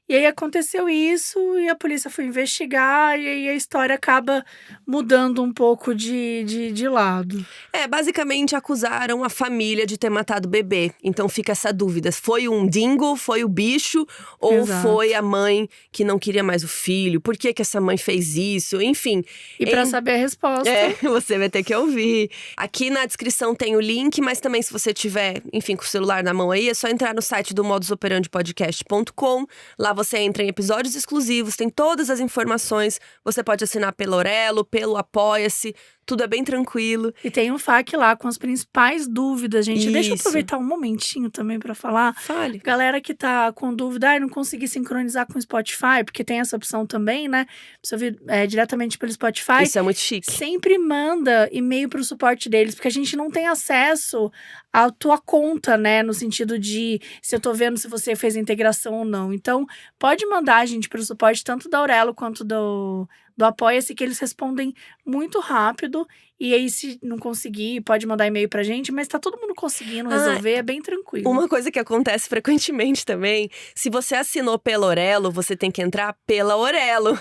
E aí aconteceu isso e a polícia foi investigar e aí a história acaba mudando um pouco de lado. Basicamente acusaram a família de ter matado o bebê. Então fica essa dúvida, foi um dingo, foi o bicho? Ou Exato. foi a mãe que não queria mais o filho? Por que essa mãe fez isso? Enfim. E para saber a resposta… Você vai ter que ouvir. Aqui na descrição tem o link, mas também se você tiver, enfim, com o celular na mão aí, é só entrar no site do modusoperandipodcast.com. Lá você entra em episódios exclusivos, tem todas as informações. Você pode assinar pelo Orelo, pelo Apoia-se. Tudo é bem tranquilo. E tem um FAQ lá com as principais dúvidas, gente. Isso. Deixa eu aproveitar um momentinho também pra falar. Fale. Galera que tá com dúvida, não consegui sincronizar com o Spotify, porque tem essa opção também, né? Precisa ouvir diretamente pelo Spotify. Isso é muito chique. Sempre manda e-mail pro suporte deles, porque a gente não tem acesso à tua conta, né? No sentido de se eu tô vendo se você fez a integração ou não. Então, pode mandar a gente pro suporte tanto da Aurelo quanto do Apoia-se, que eles respondem muito rápido E aí, se não conseguir, pode mandar e-mail pra gente, mas tá todo mundo conseguindo resolver, é bem tranquilo. Uma coisa que acontece frequentemente também, se você assinou pela Orelo, você tem que entrar pela Orelo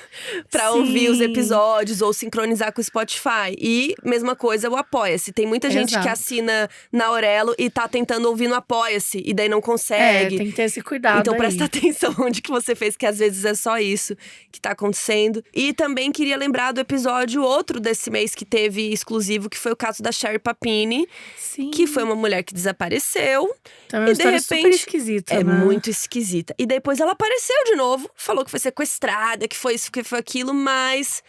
pra ouvir os episódios ou sincronizar com o Spotify. E mesma coisa o Apoia-se. Tem muita gente que assina na Orelo e tá tentando ouvir no Apoia-se e daí não consegue. Tem que ter esse cuidado. Então aí. presta atenção onde que você fez, que às vezes é só isso que tá acontecendo. E também queria lembrar do episódio outro desse mês que teve exclusivo, que foi o caso da Sherry Papini. Sim. Que foi uma mulher que desapareceu. Então é uma história super esquisita, É né? muito esquisita. E depois ela apareceu de novo, falou que foi sequestrada, que foi isso, que foi aquilo, mas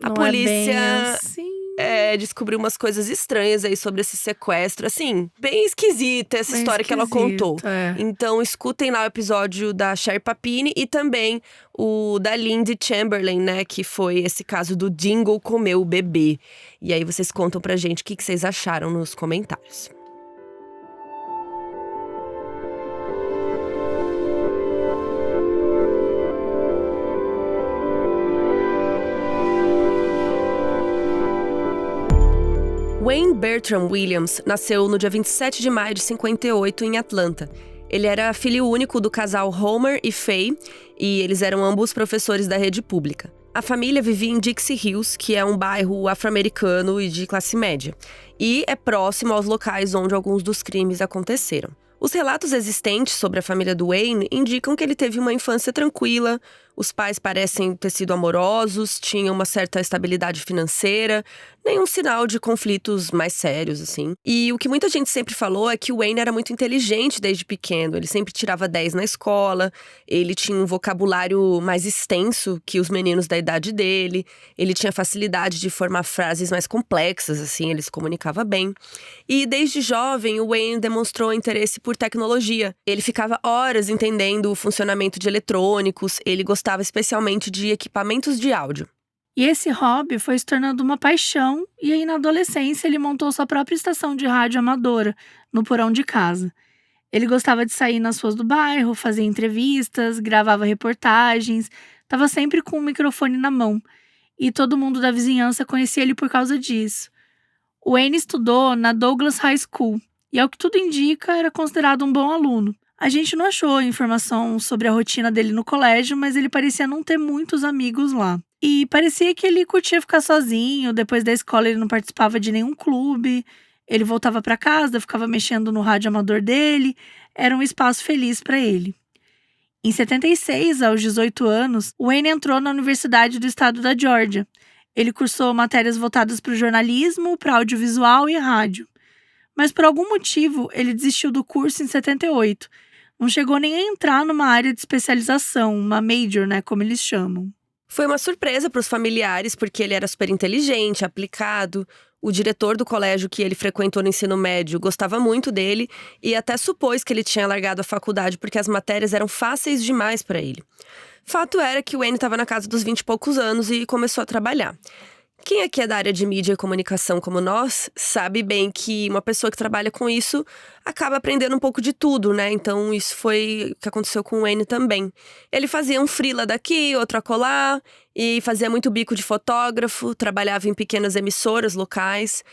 a Não polícia é bem assim. descobriu umas coisas estranhas aí sobre esse sequestro. Assim, bem esquisita essa Bem história que ela contou. é. Então escutem lá o episódio da Sherry Papini e também o da Lindsay Chamberlain, né? Que foi esse caso do Dingle comer o bebê. E aí vocês contam pra gente o que vocês acharam nos comentários. Wayne Bertram Williams nasceu no dia 27 de maio de 58 em Atlanta. Ele era filho único do casal Homer e Faye, e eles eram ambos professores da rede pública. A família vivia em Dixie Hills, que é um bairro afro-americano e de classe média, e é próximo aos locais onde alguns dos crimes aconteceram. Os relatos existentes sobre a família do Wayne indicam que ele teve uma infância tranquila, os pais parecem ter sido amorosos, tinham uma certa estabilidade financeira, nenhum sinal de conflitos mais sérios, assim. E o que muita gente sempre falou é que o Wayne era muito inteligente desde pequeno, ele sempre tirava 10 na escola, ele tinha um vocabulário mais extenso que os meninos da idade dele, ele tinha facilidade de formar frases mais complexas, assim, ele se comunicava bem. E desde jovem, o Wayne demonstrou interesse por tecnologia. Ele ficava horas entendendo o funcionamento de eletrônicos, ele gostava especialmente de equipamentos de áudio. E esse hobby foi se tornando uma paixão, e aí na adolescência ele montou sua própria estação de rádio amadora, no porão de casa. Ele gostava de sair nas ruas do bairro, fazia entrevistas, gravava reportagens, estava sempre com o microfone na mão, e todo mundo da vizinhança conhecia ele por causa disso. O Wayne estudou na Douglas High School, e ao que tudo indica, era considerado um bom aluno. A gente não achou informação sobre a rotina dele no colégio, mas ele parecia não ter muitos amigos lá. E parecia que ele curtia ficar sozinho, depois da escola ele não participava de nenhum clube, ele voltava para casa, ficava mexendo no rádio amador dele, era um espaço feliz para ele. Em 76, aos 18 anos, Wayne entrou na Universidade do Estado da Geórgia. Ele cursou matérias voltadas para o jornalismo, para audiovisual e rádio. Mas por algum motivo, ele desistiu do curso em 78. Não chegou nem a entrar numa área de especialização, uma major, né, como eles chamam. Foi uma surpresa para os familiares, porque ele era super inteligente, aplicado. O diretor do colégio que ele frequentou no ensino médio gostava muito dele e até supôs que ele tinha largado a faculdade porque as matérias eram fáceis demais para ele. Fato era que o Wayne estava na casa dos 20 e poucos anos e começou a trabalhar. Quem aqui é da área de mídia e comunicação como nós, sabe bem que uma pessoa que trabalha com isso acaba aprendendo um pouco de tudo, né? Então isso foi o que aconteceu com o Wayne também. Ele fazia um freela daqui, outro acolá, e fazia muito bico de fotógrafo, trabalhava em pequenas emissoras locais.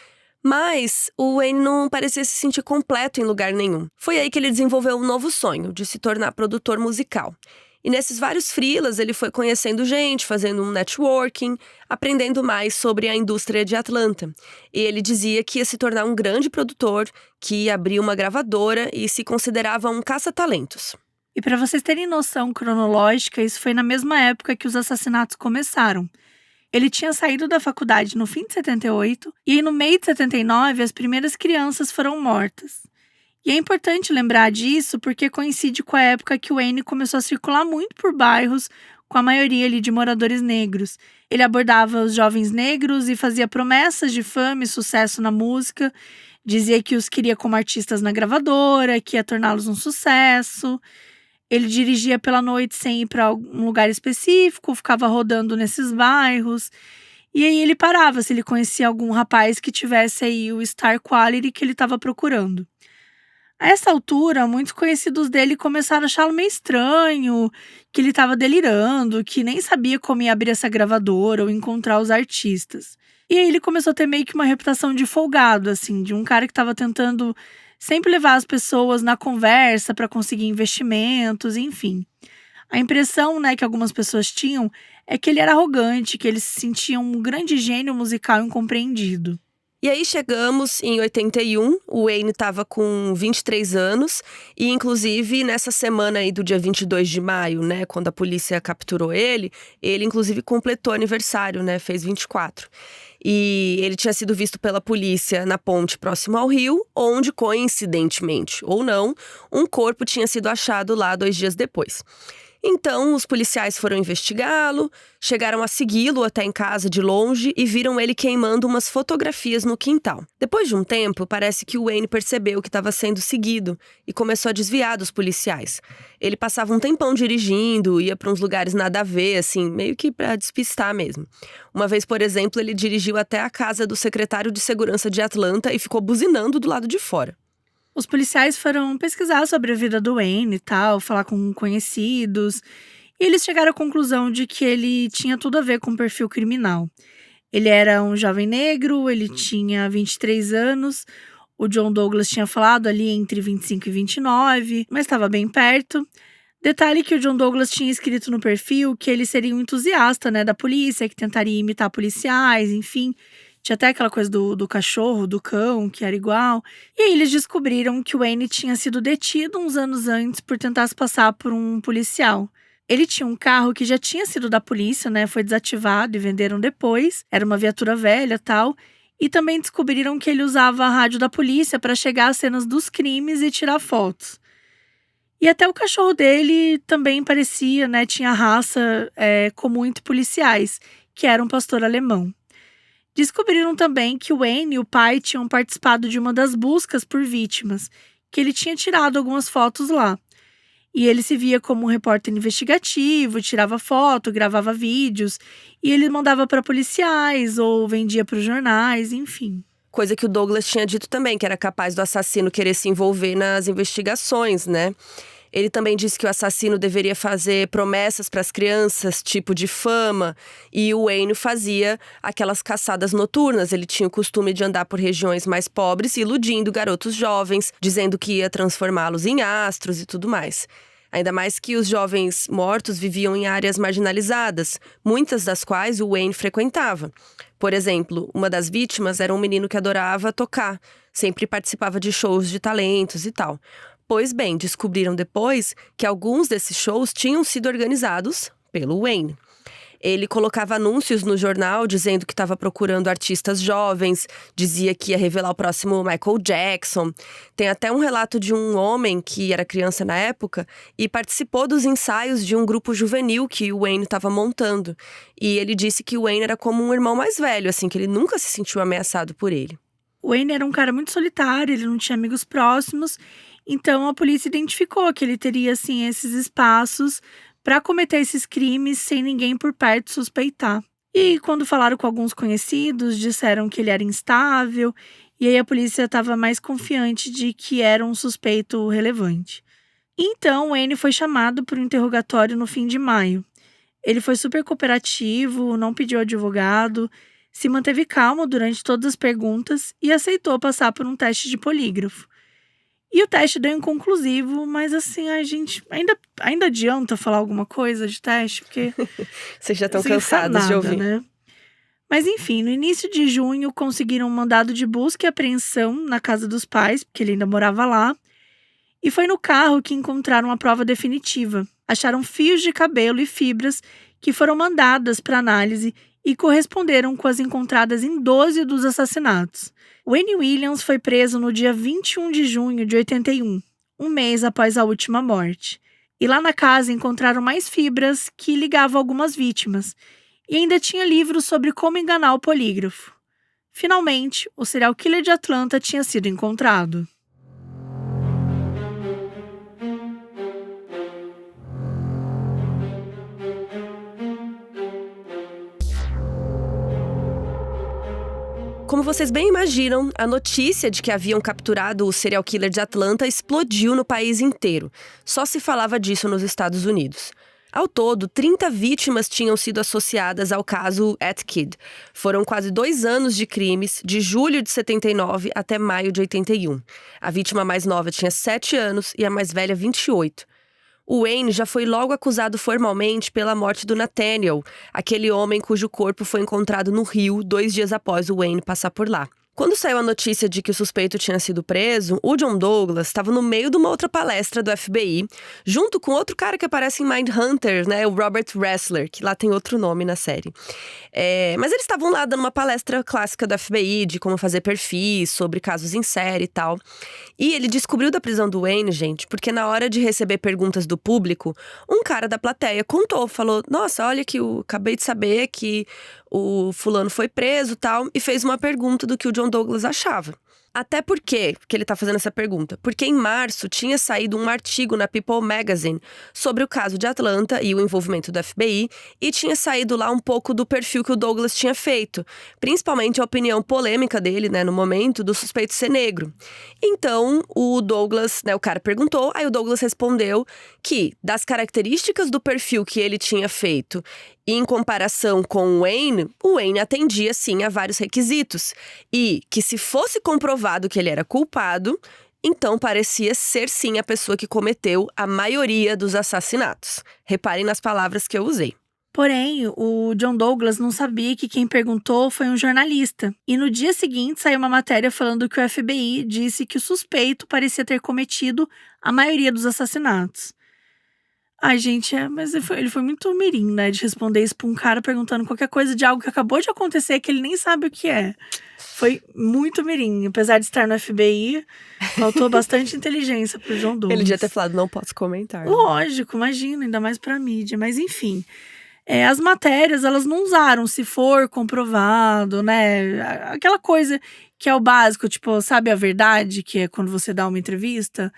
Mas o Wayne não parecia se sentir completo em lugar nenhum. Foi aí que ele desenvolveu um novo sonho, de se tornar produtor musical. E nesses vários freelas ele foi conhecendo gente, fazendo um networking, aprendendo mais sobre a indústria de Atlanta. E ele dizia que ia se tornar um grande produtor, que ia abrir uma gravadora e se considerava um caça-talentos. E para vocês terem noção cronológica, isso foi na mesma época que os assassinatos começaram. Ele tinha saído da faculdade no fim de 78 e aí no meio de 79 as primeiras crianças foram mortas. E é importante lembrar disso porque coincide com a época que o Wayne começou a circular muito por bairros com a maioria ali de moradores negros. Ele abordava os jovens negros e fazia promessas de fama e sucesso na música, dizia que os queria como artistas na gravadora, que ia torná-los um sucesso. Ele dirigia pela noite sem ir para um lugar específico, ficava rodando nesses bairros. E aí ele parava se ele conhecia algum rapaz que tivesse aí o star quality que ele estava procurando. A essa altura, muitos conhecidos dele começaram a achá-lo meio estranho, que ele estava delirando, que nem sabia como ia abrir essa gravadora ou encontrar os artistas. E aí ele começou a ter meio que uma reputação de folgado, assim, de um cara que estava tentando sempre levar as pessoas na conversa para conseguir investimentos, enfim. A impressão, né, que algumas pessoas tinham é que ele era arrogante, que ele se sentia um grande gênio musical incompreendido. E aí chegamos em 81, o Wayne estava com 23 anos e inclusive nessa semana aí do dia 22 de maio, né, quando a polícia capturou ele inclusive completou aniversário, né, fez 24. E ele tinha sido visto pela polícia na ponte próximo ao rio, onde coincidentemente ou não, um corpo tinha sido achado lá 2 dias depois. Então, os policiais foram investigá-lo, chegaram a segui-lo até em casa de longe e viram ele queimando umas fotografias no quintal. Depois de um tempo, parece que o Wayne percebeu que estava sendo seguido e começou a desviar dos policiais. Ele passava um tempão dirigindo, ia para uns lugares nada a ver, assim, meio que para despistar mesmo. Uma vez, por exemplo, ele dirigiu até a casa do secretário de segurança de Atlanta e ficou buzinando do lado de fora. Os policiais foram pesquisar sobre a vida do Wayne e tal, falar com conhecidos, e eles chegaram à conclusão de que ele tinha tudo a ver com o perfil criminal. Ele era um jovem negro, ele tinha 23 anos, o John Douglas tinha falado ali entre 25 e 29, mas estava bem perto. Detalhe que o John Douglas tinha escrito no perfil que ele seria um entusiasta, né, da polícia, que tentaria imitar policiais, enfim. Tinha até aquela coisa do cachorro, do cão, que era igual. E aí eles descobriram que o Wayne tinha sido detido uns anos antes por tentar se passar por um policial. Ele tinha um carro que já tinha sido da polícia, né? Foi desativado e venderam depois. Era uma viatura velha e tal. E também descobriram que ele usava a rádio da polícia para chegar às cenas dos crimes e tirar fotos. E até o cachorro dele também parecia, né? Tinha raça comum entre policiais, que era um pastor alemão. Descobriram também que o Wayne e o pai tinham participado de uma das buscas por vítimas, que ele tinha tirado algumas fotos lá. E ele se via como um repórter investigativo, tirava foto, gravava vídeos, e ele mandava para policiais ou vendia para os jornais, enfim. Coisa que o Douglas tinha dito também, que era capaz do assassino querer se envolver nas investigações, né? Ele também disse que o assassino deveria fazer promessas para as crianças, tipo de fama, e o Wayne fazia aquelas caçadas noturnas. Ele tinha o costume de andar por regiões mais pobres, iludindo garotos jovens, dizendo que ia transformá-los em astros e tudo mais. Ainda mais que os jovens mortos viviam em áreas marginalizadas, muitas das quais o Wayne frequentava. Por exemplo, uma das vítimas era um menino que adorava tocar, sempre participava de shows de talentos e tal. Pois bem, descobriram depois que alguns desses shows tinham sido organizados pelo Wayne. Ele colocava anúncios no jornal dizendo que estava procurando artistas jovens, dizia que ia revelar o próximo Michael Jackson. Tem até um relato de um homem que era criança na época e participou dos ensaios de um grupo juvenil que o Wayne estava montando. E ele disse que o Wayne era como um irmão mais velho, assim, que ele nunca se sentiu ameaçado por ele. O Wayne era um cara muito solitário, ele não tinha amigos próximos. Então, a polícia identificou que ele teria, assim, esses espaços para cometer esses crimes sem ninguém por perto suspeitar. E quando falaram com alguns conhecidos, disseram que ele era instável, e aí a polícia estava mais confiante de que era um suspeito relevante. Então, o Wayne foi chamado para um interrogatório no fim de maio. Ele foi super cooperativo, não pediu advogado, se manteve calmo durante todas as perguntas e aceitou passar por um teste de polígrafo. E o teste deu inconclusivo, mas assim, a gente ainda adianta falar alguma coisa de teste, porque Vocês já estão sem cansados nada, de ouvir. né? Mas enfim, no início de junho conseguiram um mandado de busca e apreensão na casa dos pais, porque ele ainda morava lá. E foi no carro que encontraram a prova definitiva. Acharam fios de cabelo e fibras que foram mandadas para análise e corresponderam com as encontradas em 12 dos assassinatos. Wayne Williams foi preso no dia 21 de junho de 81, um mês após a última morte. E lá na casa encontraram mais fibras que ligavam algumas vítimas. E ainda tinha livros sobre como enganar o polígrafo. Finalmente, o serial killer de Atlanta tinha sido encontrado. Como vocês bem imaginam, a notícia de que haviam capturado o serial killer de Atlanta explodiu no país inteiro. Só se falava disso nos Estados Unidos. Ao todo, 30 vítimas tinham sido associadas ao caso Atkid. Foram quase 2 anos de crimes, de julho de 79 até maio de 81. A vítima mais nova tinha 7 anos e a mais velha 28. O Wayne já foi logo acusado formalmente pela morte do Nathaniel, aquele homem cujo corpo foi encontrado no rio 2 dias após o Wayne passar por lá. Quando saiu a notícia de que o suspeito tinha sido preso, o John Douglas estava no meio de uma outra palestra do FBI, junto com outro cara que aparece em Mindhunter, né, o Robert Ressler, que lá tem outro nome na série. Mas eles estavam lá dando uma palestra clássica do FBI de como fazer perfis, sobre casos em série e tal. E ele descobriu da prisão do Wayne, gente, porque na hora de receber perguntas do público, um cara da plateia falou: nossa, olha que eu acabei de saber que o fulano foi preso e tal, e fez uma pergunta do que o John Douglas achava. Até por quê que ele tá fazendo essa pergunta? Porque em março tinha saído um artigo na People Magazine sobre o caso de Atlanta e o envolvimento do FBI, e tinha saído lá um pouco do perfil que o Douglas tinha feito, principalmente a opinião polêmica dele, né, no momento, do suspeito ser negro. Então, o Douglas, né, o cara perguntou, aí o Douglas respondeu que, das características do perfil que ele tinha feito, e em comparação com o Wayne atendia sim a vários requisitos. E que se fosse comprovado que ele era culpado, então parecia ser sim a pessoa que cometeu a maioria dos assassinatos. Reparem nas palavras que eu usei. Porém, o John Douglas não sabia que quem perguntou foi um jornalista. E no dia seguinte saiu uma matéria falando que o FBI disse que o suspeito parecia ter cometido a maioria dos assassinatos. Ai, gente, mas ele foi muito mirim, né? De responder isso pra um cara perguntando qualquer coisa de algo que acabou de acontecer, que ele nem sabe o que é. Foi muito mirim. Apesar de estar no FBI, faltou bastante inteligência pro John Douglas. Ele devia ter falado, não posso comentar. Né? Lógico, imagina, ainda mais pra mídia. Mas enfim, as matérias, elas não usaram se for comprovado, né? Aquela coisa que é o básico, tipo, sabe a verdade? Que é quando você dá uma entrevista...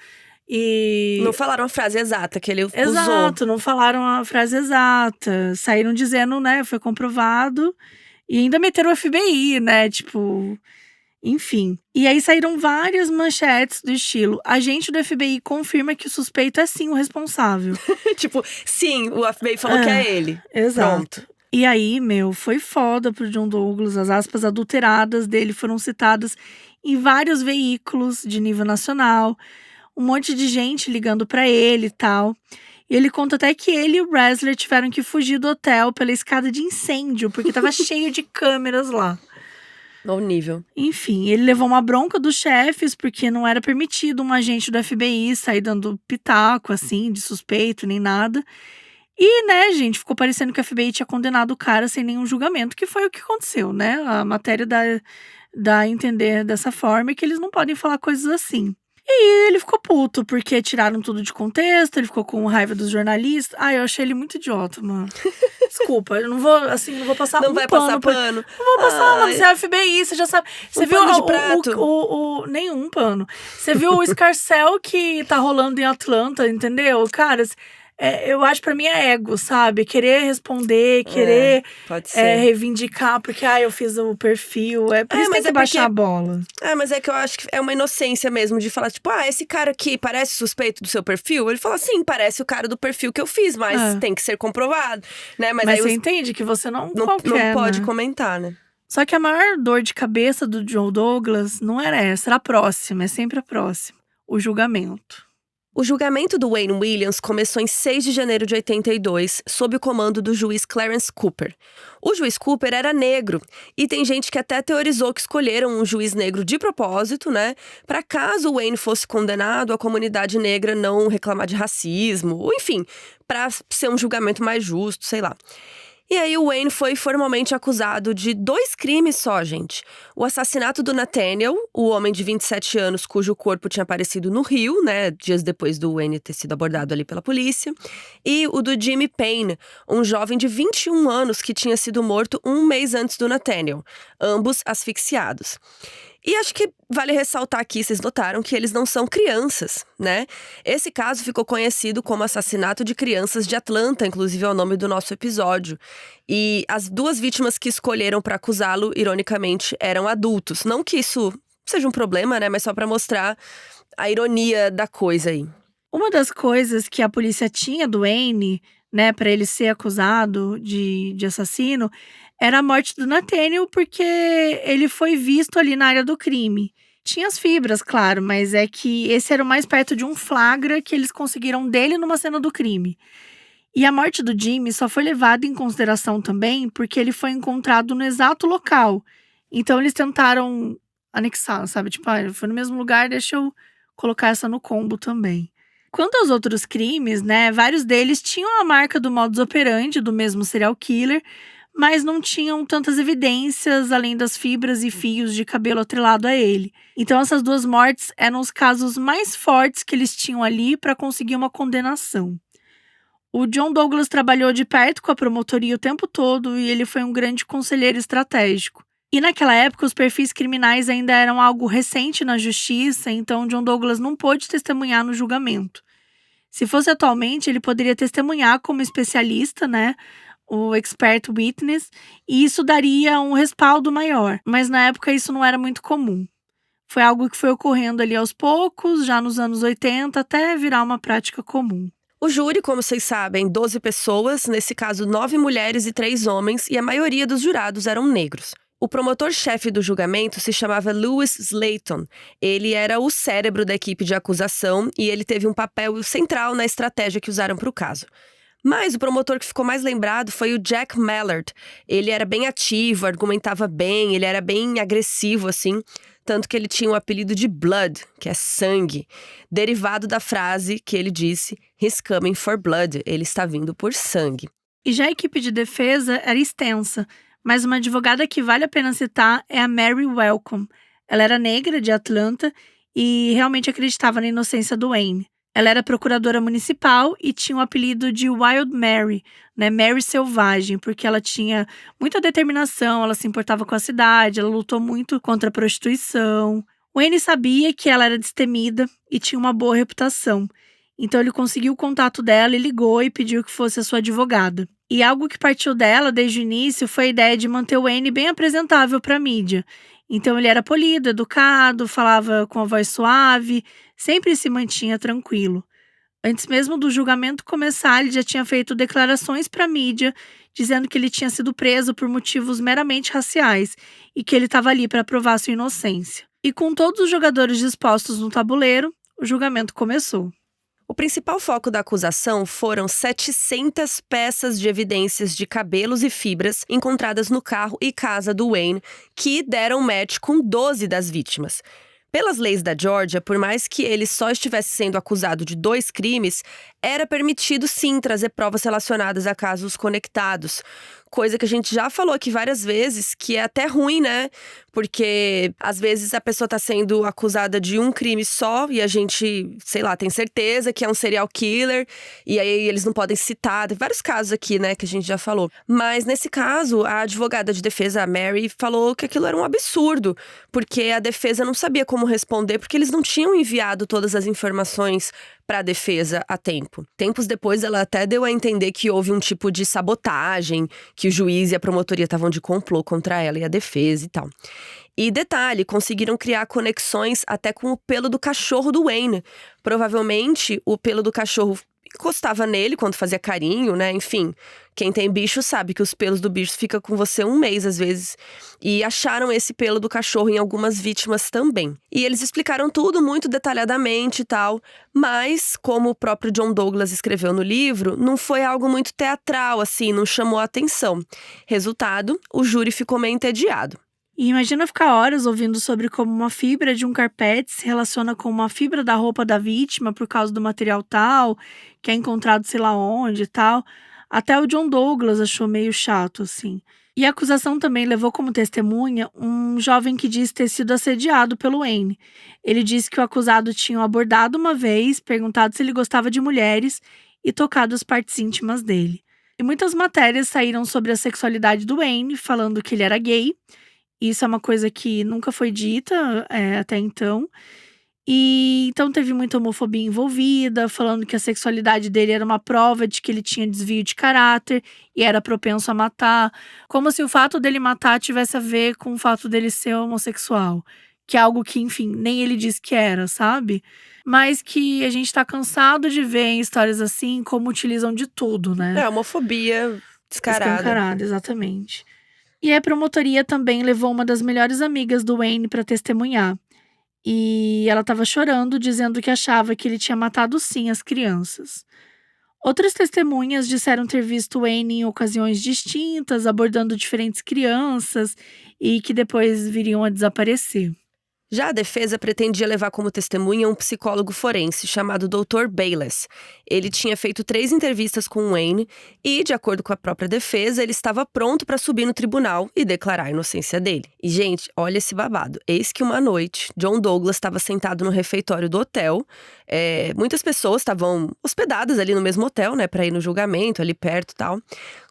E... Não falaram a frase exata que ele usou. Exato, não falaram a frase exata. Saíram dizendo, né, foi comprovado. E ainda meteram o FBI, né, tipo... Enfim. E aí saíram várias manchetes do estilo: agente do FBI confirma que o suspeito é sim o responsável. Tipo, sim, o FBI falou que é ele. Exato. Pronto. E aí, foi foda pro John Douglas. As aspas adulteradas dele foram citadas em vários veículos de nível nacional. Um monte de gente ligando pra ele e tal. E ele conta até que ele e o Ressler tiveram que fugir do hotel pela escada de incêndio, porque tava cheio de câmeras lá. No nível. Enfim, ele levou uma bronca dos chefes, porque não era permitido um agente do FBI sair dando pitaco, assim, de suspeito, nem nada. E, né, gente, ficou parecendo que o FBI tinha condenado o cara sem nenhum julgamento, que foi o que aconteceu, né? A matéria dá a entender dessa forma, que eles não podem falar coisas assim. E aí ele ficou puto, porque tiraram tudo de contexto, ele ficou com raiva dos jornalistas. Ai, eu achei ele muito idiota, mano. Desculpa, eu não vou passar Não vai passar pano. Não vou passar, mano. Você é FBI, você já sabe. Você viu pano de prato. nenhum pano. Você viu o escarcéu que tá rolando em Atlanta, entendeu? Cara, eu acho pra mim é ego, sabe? Querer responder, querer pode ser. Reivindicar, porque eu fiz o perfil. Por isso tem que baixar a bola. Mas é que eu acho que é uma inocência mesmo de falar, tipo, esse cara aqui parece suspeito do seu perfil? Ele fala, sim, parece o cara do perfil que eu fiz, mas tem que ser comprovado, né? Mas aí você entende que você não pode né? comentar, né? Só que a maior dor de cabeça do John Douglas não era essa, era a próxima, é sempre a próxima. O julgamento. O julgamento do Wayne Williams começou em 6 de janeiro de 82, sob o comando do juiz Clarence Cooper. O juiz Cooper era negro, e tem gente que até teorizou que escolheram um juiz negro de propósito, né? Para caso o Wayne fosse condenado, a comunidade negra não reclamar de racismo, ou enfim, para ser um julgamento mais justo, sei lá. E aí o Wayne foi formalmente acusado de 2 crimes só, gente. O assassinato do Nathaniel, o homem de 27 anos cujo corpo tinha aparecido no rio, né, dias depois do Wayne ter sido abordado ali pela polícia. E o do Jimmy Payne, um jovem de 21 anos que tinha sido morto 1 mês antes do Nathaniel, ambos asfixiados. E acho que vale ressaltar aqui, vocês notaram que eles não são crianças, né? Esse caso ficou conhecido como assassinato de crianças de Atlanta, inclusive é o nome do nosso episódio. E as duas vítimas que escolheram para acusá-lo, ironicamente, eram adultos. Não que isso seja um problema, né? Mas só para mostrar a ironia da coisa aí. Uma das coisas que a polícia tinha do Wayne, né, para ele ser acusado de assassino, era a morte do Nathaniel, porque ele foi visto ali na área do crime. Tinha as fibras, claro, mas é que esse era o mais perto de um flagra que eles conseguiram dele numa cena do crime. E a morte do Jimmy só foi levada em consideração também porque ele foi encontrado no exato local. Então eles tentaram anexar, sabe? Tipo, ele foi no mesmo lugar, deixa eu colocar essa no combo também. Quanto aos outros crimes, né, vários deles tinham a marca do modus operandi do mesmo serial killer, mas não tinham tantas evidências além das fibras e fios de cabelo atrelado a ele. Então essas duas mortes eram os casos mais fortes que eles tinham ali para conseguir uma condenação. O John Douglas trabalhou de perto com a promotoria o tempo todo e ele foi um grande conselheiro estratégico. E naquela época, os perfis criminais ainda eram algo recente na justiça, então John Douglas não pôde testemunhar no julgamento. Se fosse atualmente, ele poderia testemunhar como especialista, né, o expert witness, e isso daria um respaldo maior, mas na época isso não era muito comum. Foi algo que foi ocorrendo ali aos poucos, já nos anos 80, até virar uma prática comum. O júri, como vocês sabem, 12 pessoas, nesse caso 9 mulheres e 3 homens, e a maioria dos jurados eram negros. O promotor-chefe do julgamento se chamava Lewis Slayton. Ele era o cérebro da equipe de acusação e ele teve um papel central na estratégia que usaram para o caso. Mas o promotor que ficou mais lembrado foi o Jack Mallard. Ele era bem ativo, argumentava bem, ele era bem agressivo, assim. Tanto que ele tinha o apelido de Blood, que é sangue, derivado da frase que ele disse, "He's coming for blood", ele está vindo por sangue. E já a equipe de defesa era extensa, mas uma advogada que vale a pena citar é a Mary Welcome. Ela era negra, de Atlanta, e realmente acreditava na inocência do Wayne. Ela era procuradora municipal e tinha o apelido de Wild Mary, né? Mary Selvagem, porque ela tinha muita determinação, ela se importava com a cidade, ela lutou muito contra a prostituição. O Wayne sabia que ela era destemida e tinha uma boa reputação. Então ele conseguiu o contato dela e ligou e pediu que fosse a sua advogada. E algo que partiu dela desde o início foi a ideia de manter o Wayne bem apresentável para a mídia. Então ele era polido, educado, falava com a voz suave, sempre se mantinha tranquilo. Antes mesmo do julgamento começar, ele já tinha feito declarações para a mídia, dizendo que ele tinha sido preso por motivos meramente raciais e que ele estava ali para provar sua inocência. E com todos os jogadores dispostos no tabuleiro, o julgamento começou. O principal foco da acusação foram 700 peças de evidências de cabelos e fibras encontradas no carro e casa do Wayne, que deram match com 12 das vítimas. Pelas leis da Geórgia, por mais que ele só estivesse sendo acusado de 2 crimes, era permitido sim trazer provas relacionadas a casos conectados. Coisa que a gente já falou aqui várias vezes, que é até ruim, né? Porque às vezes a pessoa tá sendo acusada de um crime só e a gente, sei lá, tem certeza que é um serial killer e aí eles não podem citar. Tem vários casos aqui, né, que a gente já falou. Mas nesse caso, a advogada de defesa, a Mary, falou que aquilo era um absurdo, porque a defesa não sabia como responder, porque eles não tinham enviado todas as informações para a defesa a tempo. Tempos depois, ela até deu a entender que houve um tipo de sabotagem, que o juiz e a promotoria estavam de complô contra ela e a defesa e tal. E detalhe, conseguiram criar conexões até com o pelo do cachorro do Wayne. Provavelmente, o pelo do cachorro encostava nele quando fazia carinho, né? Enfim, quem tem bicho sabe que os pelos do bicho ficam com você um mês, às vezes. E acharam esse pelo do cachorro em algumas vítimas também. E eles explicaram tudo muito detalhadamente e tal. Mas, como o próprio John Douglas escreveu no livro, não foi algo muito teatral, assim, não chamou a atenção. Resultado, o júri ficou meio entediado. E imagina ficar horas ouvindo sobre como uma fibra de um carpete se relaciona com uma fibra da roupa da vítima por causa do material tal, que é encontrado sei lá onde e tal. Até o John Douglas achou meio chato, assim. E a acusação também levou como testemunha um jovem que disse ter sido assediado pelo Wayne. Ele disse que o acusado tinha o abordado uma vez, perguntado se ele gostava de mulheres e tocado as partes íntimas dele. E muitas matérias saíram sobre a sexualidade do Wayne, falando que ele era gay. Isso é uma coisa que nunca foi dita até então. E então teve muita homofobia envolvida, falando que a sexualidade dele era uma prova de que ele tinha desvio de caráter e era propenso a matar. Como se o fato dele matar tivesse a ver com o fato dele ser homossexual. Que é algo que, enfim, nem ele disse que era, sabe? Mas que a gente tá cansado de ver em histórias assim como utilizam de tudo, né? Homofobia descarada. Escancarada, exatamente. E a promotoria também levou uma das melhores amigas do Wayne pra testemunhar. E ela estava chorando, dizendo que achava que ele tinha matado sim as crianças. Outras testemunhas disseram ter visto Wayne em ocasiões distintas, abordando diferentes crianças e que depois viriam a desaparecer. Já a defesa pretendia levar como testemunha um psicólogo forense chamado Dr. Bayless. Ele tinha feito 3 entrevistas com Wayne e, de acordo com a própria defesa, ele estava pronto para subir no tribunal e declarar a inocência dele. E, gente, olha esse babado. Eis que uma noite, John Douglas estava sentado no refeitório do hotel. Muitas pessoas estavam hospedadas ali no mesmo hotel, né, para ir no julgamento, ali perto e tal.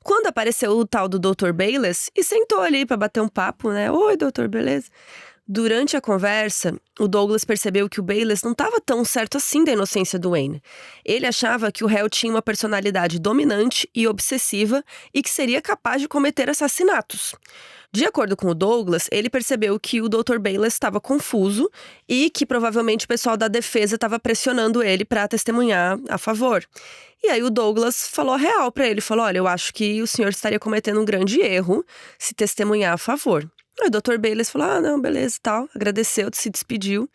Quando apareceu o tal do Dr. Bayless e sentou ali para bater um papo, né? Oi, doutor, beleza? Durante a conversa, o Douglas percebeu que o Bayless não estava tão certo assim da inocência do Wayne. Ele achava que o réu tinha uma personalidade dominante e obsessiva e que seria capaz de cometer assassinatos. De acordo com o Douglas, ele percebeu que o Dr. Bayless estava confuso e que provavelmente o pessoal da defesa estava pressionando ele para testemunhar a favor. E aí o Douglas falou a real para ele, falou: olha, eu acho que o senhor estaria cometendo um grande erro se testemunhar a favor. Aí o Dr. Bayless falou: ah, não, beleza e tal, agradeceu, se despediu.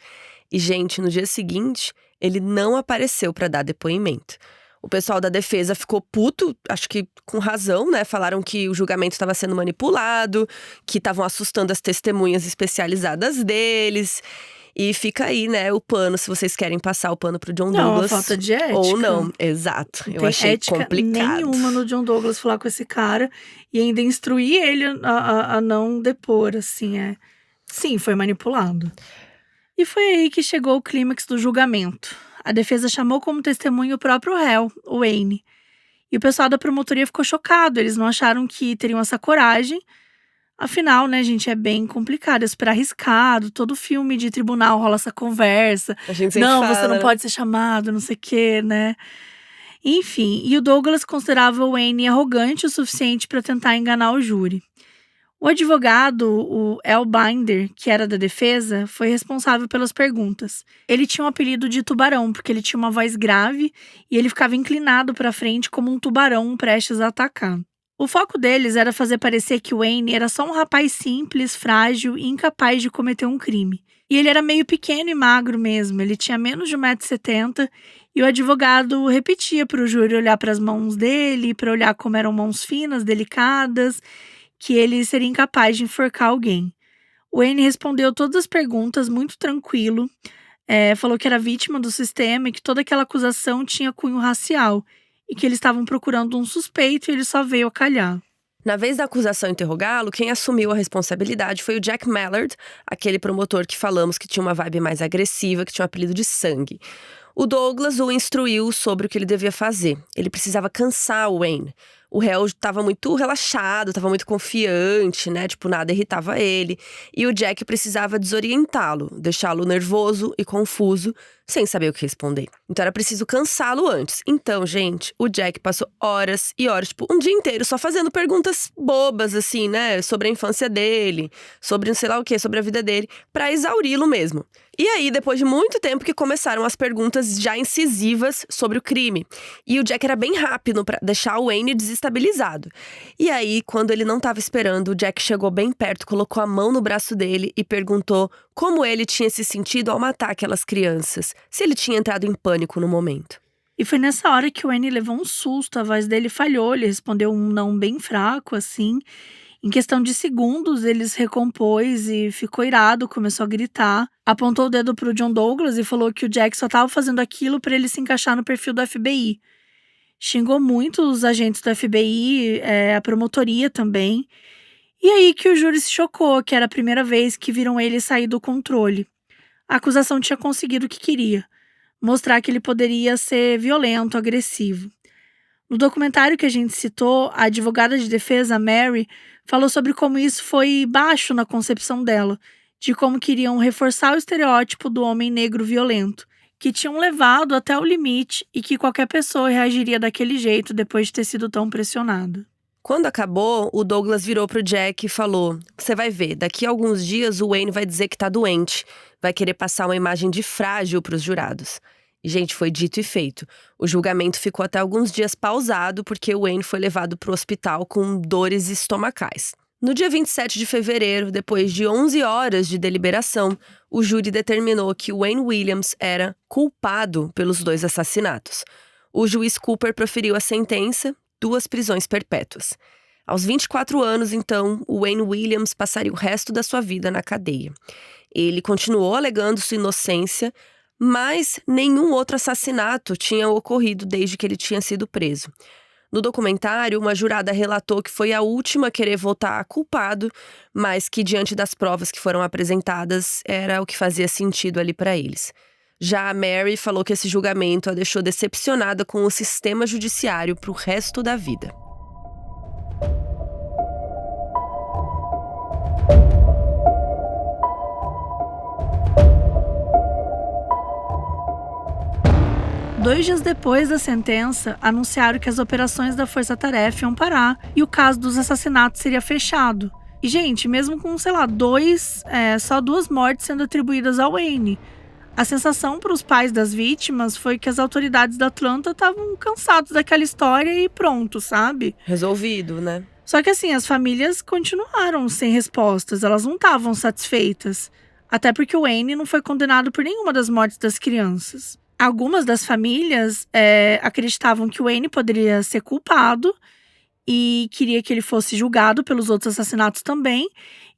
E, gente, no dia seguinte, ele não apareceu para dar depoimento. O pessoal da defesa ficou puto, acho que com razão, né? Falaram que o julgamento estava sendo manipulado, que estavam assustando as testemunhas especializadas deles. E fica aí, né, o pano, se vocês querem passar o pano pro John Douglas. Não, falta de ética. Ou não, exato. Não eu achei ética complicado. Nenhuma no John Douglas falar com esse cara e ainda instruir ele a não depor, assim, Sim, foi manipulado. E foi aí que chegou o clímax do julgamento. A defesa chamou como testemunho o próprio réu, o Wayne. E o pessoal da promotoria ficou chocado, eles não acharam que teriam essa coragem. Afinal, né, gente, é bem complicado, é super arriscado. Todo filme de tribunal rola essa conversa. A gente sempre Não, fala, você não né? pode ser chamado, não sei o quê, né? Enfim, e o Douglas considerava o Wayne arrogante o suficiente para tentar enganar o júri. O advogado, o Al Binder, que era da defesa, foi responsável pelas perguntas. Ele tinha um apelido de tubarão, porque ele tinha uma voz grave e ele ficava inclinado para frente como um tubarão prestes a atacar. O foco deles era fazer parecer que o Wayne era só um rapaz simples, frágil e incapaz de cometer um crime. E ele era meio pequeno e magro mesmo, ele tinha menos de 1,70 m e o advogado repetia para o júri olhar para as mãos dele, para olhar como eram mãos finas, delicadas, que ele seria incapaz de enforcar alguém. O Wayne respondeu todas as perguntas muito tranquilo, falou que era vítima do sistema e que toda aquela acusação tinha cunho racial e que eles estavam procurando um suspeito e ele só veio a calhar. Na vez da acusação interrogá-lo, quem assumiu a responsabilidade foi o Jack Mallard, aquele promotor que falamos que tinha uma vibe mais agressiva, que tinha um apelido de sangue. O Douglas o instruiu sobre o que ele devia fazer. Ele precisava cansar o Wayne. O réu estava muito relaxado, estava muito confiante, né? Tipo, nada irritava ele. E o Jack precisava desorientá-lo, deixá-lo nervoso e confuso, sem saber o que responder. Então era preciso cansá-lo antes. Então, gente, o Jack passou horas e horas, tipo, um dia inteiro só fazendo perguntas bobas, assim, né? Sobre a infância dele, sobre não sei lá o quê, sobre a vida dele, pra exauri-lo mesmo. E aí, depois de muito tempo que começaram as perguntas já incisivas sobre o crime. E o Jack era bem rápido pra deixar o Wayne desestabilizado. E aí, quando ele não estava esperando, o Jack chegou bem perto, colocou a mão no braço dele e perguntou como ele tinha se sentido ao matar aquelas crianças, se ele tinha entrado em pânico no momento. E foi nessa hora que o Wayne levou um susto, a voz dele falhou, ele respondeu um não bem fraco, assim. Em questão de segundos, ele se recompôs e ficou irado, começou a gritar. Apontou o dedo pro John Douglas e falou que o Jack só estava fazendo aquilo para ele se encaixar no perfil do FBI. Xingou muito os agentes do FBI, a promotoria também. E aí que o júri se chocou, que era a primeira vez que viram ele sair do controle. A acusação tinha conseguido o que queria, mostrar que ele poderia ser violento, agressivo. No documentário que a gente citou, a advogada de defesa, Mary, falou sobre como isso foi baixo na concepção dela, de como queriam reforçar o estereótipo do homem negro violento, que tinham levado até o limite e que qualquer pessoa reagiria daquele jeito depois de ter sido tão pressionada. Quando acabou, o Douglas virou pro Jack e falou: "Você vai ver, daqui a alguns dias o Wayne vai dizer que tá doente, vai querer passar uma imagem de frágil pros jurados." E, gente, foi dito e feito. O julgamento ficou até alguns dias pausado porque o Wayne foi levado pro hospital com dores estomacais. No dia 27 de fevereiro, depois de 11 horas de deliberação, o júri determinou que Wayne Williams era culpado pelos 2 assassinatos. O juiz Cooper proferiu a sentença: 2 prisões perpétuas. Aos 24 anos, então, o Wayne Williams passaria o resto da sua vida na cadeia. Ele continuou alegando sua inocência, mas nenhum outro assassinato tinha ocorrido desde que ele tinha sido preso. No documentário, uma jurada relatou que foi a última a querer votar culpado, mas que, diante das provas que foram apresentadas, era o que fazia sentido ali para eles. Já a Mary falou que esse julgamento a deixou decepcionada com o sistema judiciário pro resto da vida. Dois dias depois da sentença, anunciaram que as operações da Força Tarefa iam parar e o caso dos assassinatos seria fechado. E, gente, mesmo com, só 2 mortes sendo atribuídas ao Wayne, a sensação para os pais das vítimas foi que as autoridades da Atlanta estavam cansados daquela história e pronto, sabe? Resolvido, né? Só que assim, as famílias continuaram sem respostas, elas não estavam satisfeitas. Até porque o Wayne não foi condenado por nenhuma das mortes das crianças. Algumas das famílias acreditavam que o Wayne poderia ser culpado e queria que ele fosse julgado pelos outros assassinatos também.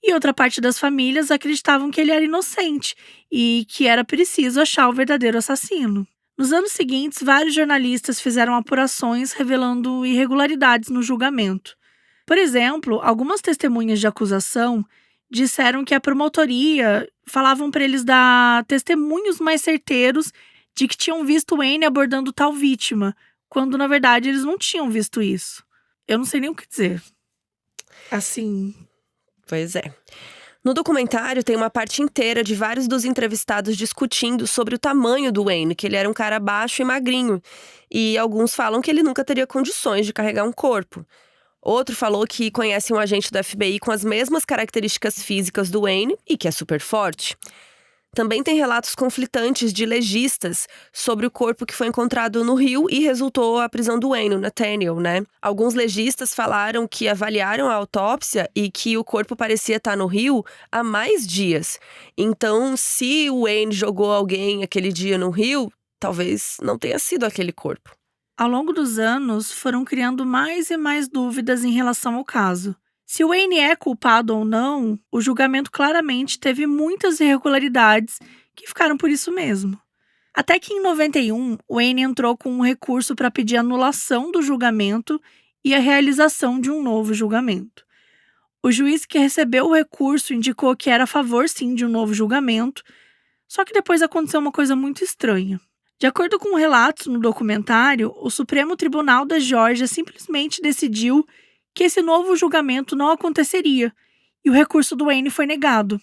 E outra parte das famílias acreditavam que ele era inocente e que era preciso achar o verdadeiro assassino. Nos anos seguintes, vários jornalistas fizeram apurações revelando irregularidades no julgamento. Por exemplo, algumas testemunhas de acusação disseram que a promotoria falavam para eles dar testemunhos mais certeiros de que tinham visto Wayne abordando tal vítima, quando na verdade eles não tinham visto isso. Eu não sei nem o que dizer. Assim... Pois é. No documentário tem uma parte inteira de vários dos entrevistados discutindo sobre o tamanho do Wayne, que ele era um cara baixo e magrinho. E alguns falam que ele nunca teria condições de carregar um corpo. Outro falou que conhece um agente do FBI com as mesmas características físicas do Wayne e que é super forte. Também tem relatos conflitantes de legistas sobre o corpo que foi encontrado no rio e resultou a prisão do Wayne, o Nathaniel, né? Alguns legistas falaram que avaliaram a autópsia e que o corpo parecia estar no rio há mais dias. Então, se o Wayne jogou alguém aquele dia no rio, talvez não tenha sido aquele corpo. Ao longo dos anos, foram criando mais e mais dúvidas em relação ao caso. Se o Wayne é culpado ou não, o julgamento claramente teve muitas irregularidades que ficaram por isso mesmo. Até que em 91, o Wayne entrou com um recurso para pedir anulação do julgamento e a realização de um novo julgamento. O juiz que recebeu o recurso indicou que era a favor sim de um novo julgamento, só que depois aconteceu uma coisa muito estranha. De acordo com relatos no documentário, o Supremo Tribunal da Geórgia simplesmente decidiu que esse novo julgamento não aconteceria, e o recurso do Wayne foi negado.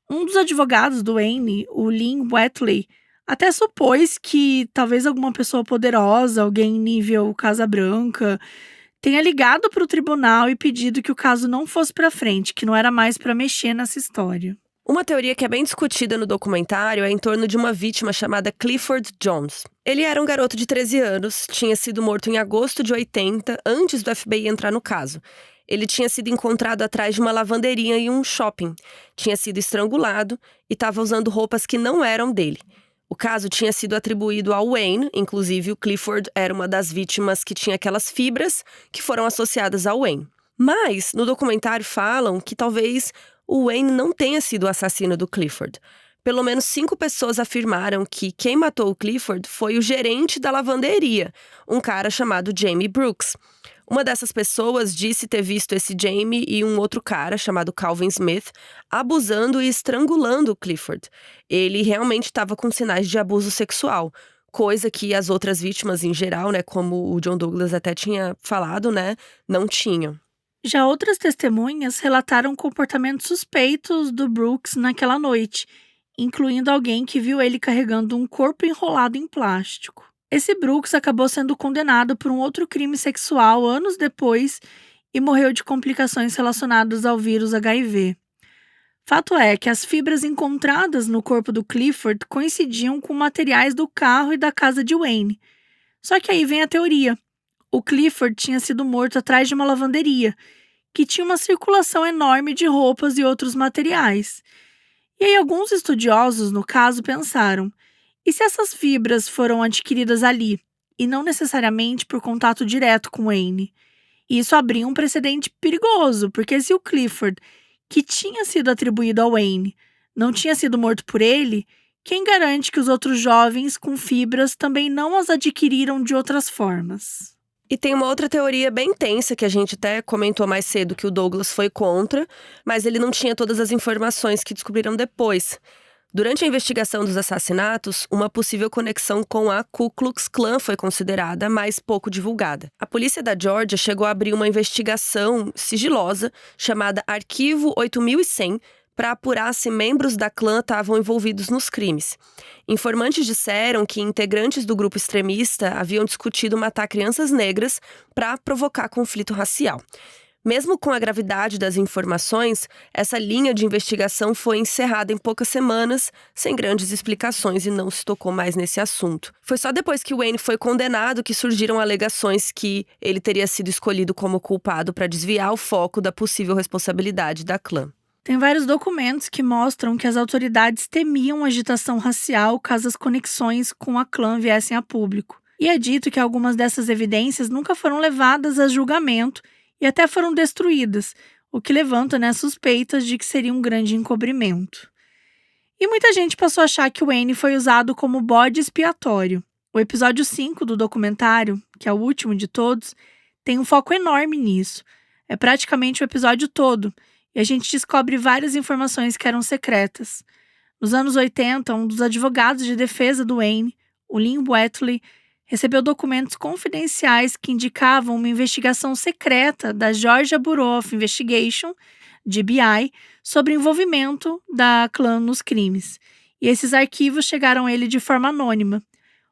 Um dos advogados do Wayne, o Lynn Whatley, até supôs que talvez alguma pessoa poderosa, alguém nível Casa Branca, tenha ligado para o tribunal e pedido que o caso não fosse para frente, que não era mais para mexer nessa história. Uma teoria que é bem discutida no documentário é em torno de uma vítima chamada Clifford Jones. Ele era um garoto de 13 anos, tinha sido morto em agosto de 80, antes do FBI entrar no caso. Ele tinha sido encontrado atrás de uma lavanderia em um shopping, tinha sido estrangulado e estava usando roupas que não eram dele. O caso tinha sido atribuído ao Wayne, inclusive o Clifford era uma das vítimas que tinha aquelas fibras que foram associadas ao Wayne. Mas, no documentário falam que talvez o Wayne não tenha sido o assassino do Clifford. Pelo menos 5 pessoas afirmaram que quem matou o Clifford foi o gerente da lavanderia, um cara chamado Jamie Brooks. Uma dessas pessoas disse ter visto esse Jamie e um outro cara chamado Calvin Smith abusando e estrangulando o Clifford. Ele realmente estava com sinais de abuso sexual, coisa que as outras vítimas em geral, né, como o John Douglas até tinha falado, né, não tinham. Já outras testemunhas relataram comportamentos suspeitos do Brooks naquela noite, incluindo alguém que viu ele carregando um corpo enrolado em plástico. Esse Brooks acabou sendo condenado por um outro crime sexual anos depois e morreu de complicações relacionadas ao vírus HIV. Fato é que as fibras encontradas no corpo do Clifford coincidiam com materiais do carro e da casa de Wayne. Só que aí vem a teoria. O Clifford tinha sido morto atrás de uma lavanderia, que tinha uma circulação enorme de roupas e outros materiais. E aí alguns estudiosos, no caso, pensaram: e se essas fibras foram adquiridas ali, e não necessariamente por contato direto com Wayne? E isso abria um precedente perigoso, porque se o Clifford, que tinha sido atribuído a Wayne, não tinha sido morto por ele, quem garante que os outros jovens com fibras também não as adquiriram de outras formas? E tem uma outra teoria bem tensa que a gente até comentou mais cedo que o Douglas foi contra, mas ele não tinha todas as informações que descobriram depois. Durante a investigação dos assassinatos, uma possível conexão com a Ku Klux Klan foi considerada, mas pouco divulgada. A polícia da Geórgia chegou a abrir uma investigação sigilosa chamada Arquivo 8100 para apurar se membros da clã estavam envolvidos nos crimes. Informantes disseram que integrantes do grupo extremista haviam discutido matar crianças negras para provocar conflito racial. Mesmo com a gravidade das informações, essa linha de investigação foi encerrada em poucas semanas, sem grandes explicações, e não se tocou mais nesse assunto. Foi só depois que Wayne foi condenado que surgiram alegações que ele teria sido escolhido como culpado para desviar o foco da possível responsabilidade da clã. Tem vários documentos que mostram que as autoridades temiam agitação racial caso as conexões com a clã viessem a público. E é dito que algumas dessas evidências nunca foram levadas a julgamento e até foram destruídas, o que levanta, suspeitas de que seria um grande encobrimento. E muita gente passou a achar que o Wayne foi usado como bode expiatório. O episódio 5 do documentário, que é o último de todos, tem um foco enorme nisso. É praticamente o episódio todo, e a gente descobre várias informações que eram secretas. Nos anos 80, um dos advogados de defesa do Wayne, o Lynn Wheatley, recebeu documentos confidenciais que indicavam uma investigação secreta da Georgia Bureau of Investigation, GBI, sobre o envolvimento da clã nos crimes. E esses arquivos chegaram a ele de forma anônima.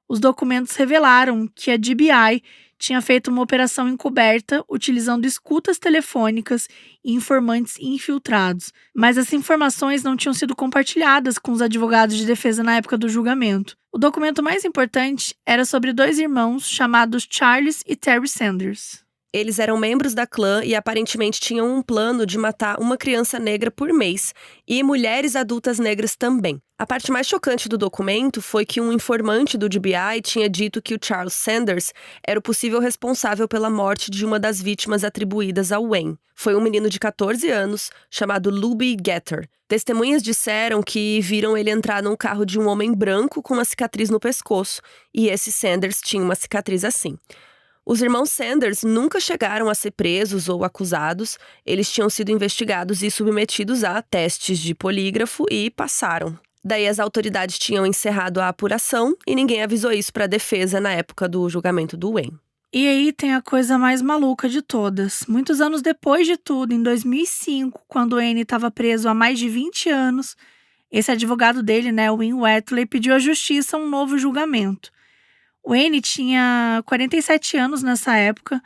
Os documentos revelaram que a GBI tinha feito uma operação encoberta utilizando escutas telefônicas e informantes infiltrados, mas as informações não tinham sido compartilhadas com os advogados de defesa na época do julgamento. O documento mais importante era sobre 2 irmãos chamados Charles e Terry Sanders. Eles eram membros da clã e aparentemente tinham um plano de matar uma criança negra por mês e mulheres adultas negras também. A parte mais chocante do documento foi que um informante do GBI tinha dito que o Charles Sanders era o possível responsável pela morte de uma das vítimas atribuídas ao Wayne. Foi um menino de 14 anos, chamado Luby Getter. Testemunhas disseram que viram ele entrar num carro de um homem branco com uma cicatriz no pescoço, e esse Sanders tinha uma cicatriz assim. Os irmãos Sanders nunca chegaram a ser presos ou acusados, eles tinham sido investigados e submetidos a testes de polígrafo e passaram. Daí as autoridades tinham encerrado a apuração e ninguém avisou isso para a defesa na época do julgamento do Wayne. E aí tem a coisa mais maluca de todas. Muitos anos depois de tudo, em 2005, quando Wayne estava preso há mais de 20 anos, esse advogado dele, o Lynn Wheatley, pediu à justiça um novo julgamento. Wayne tinha 47 anos nessa época,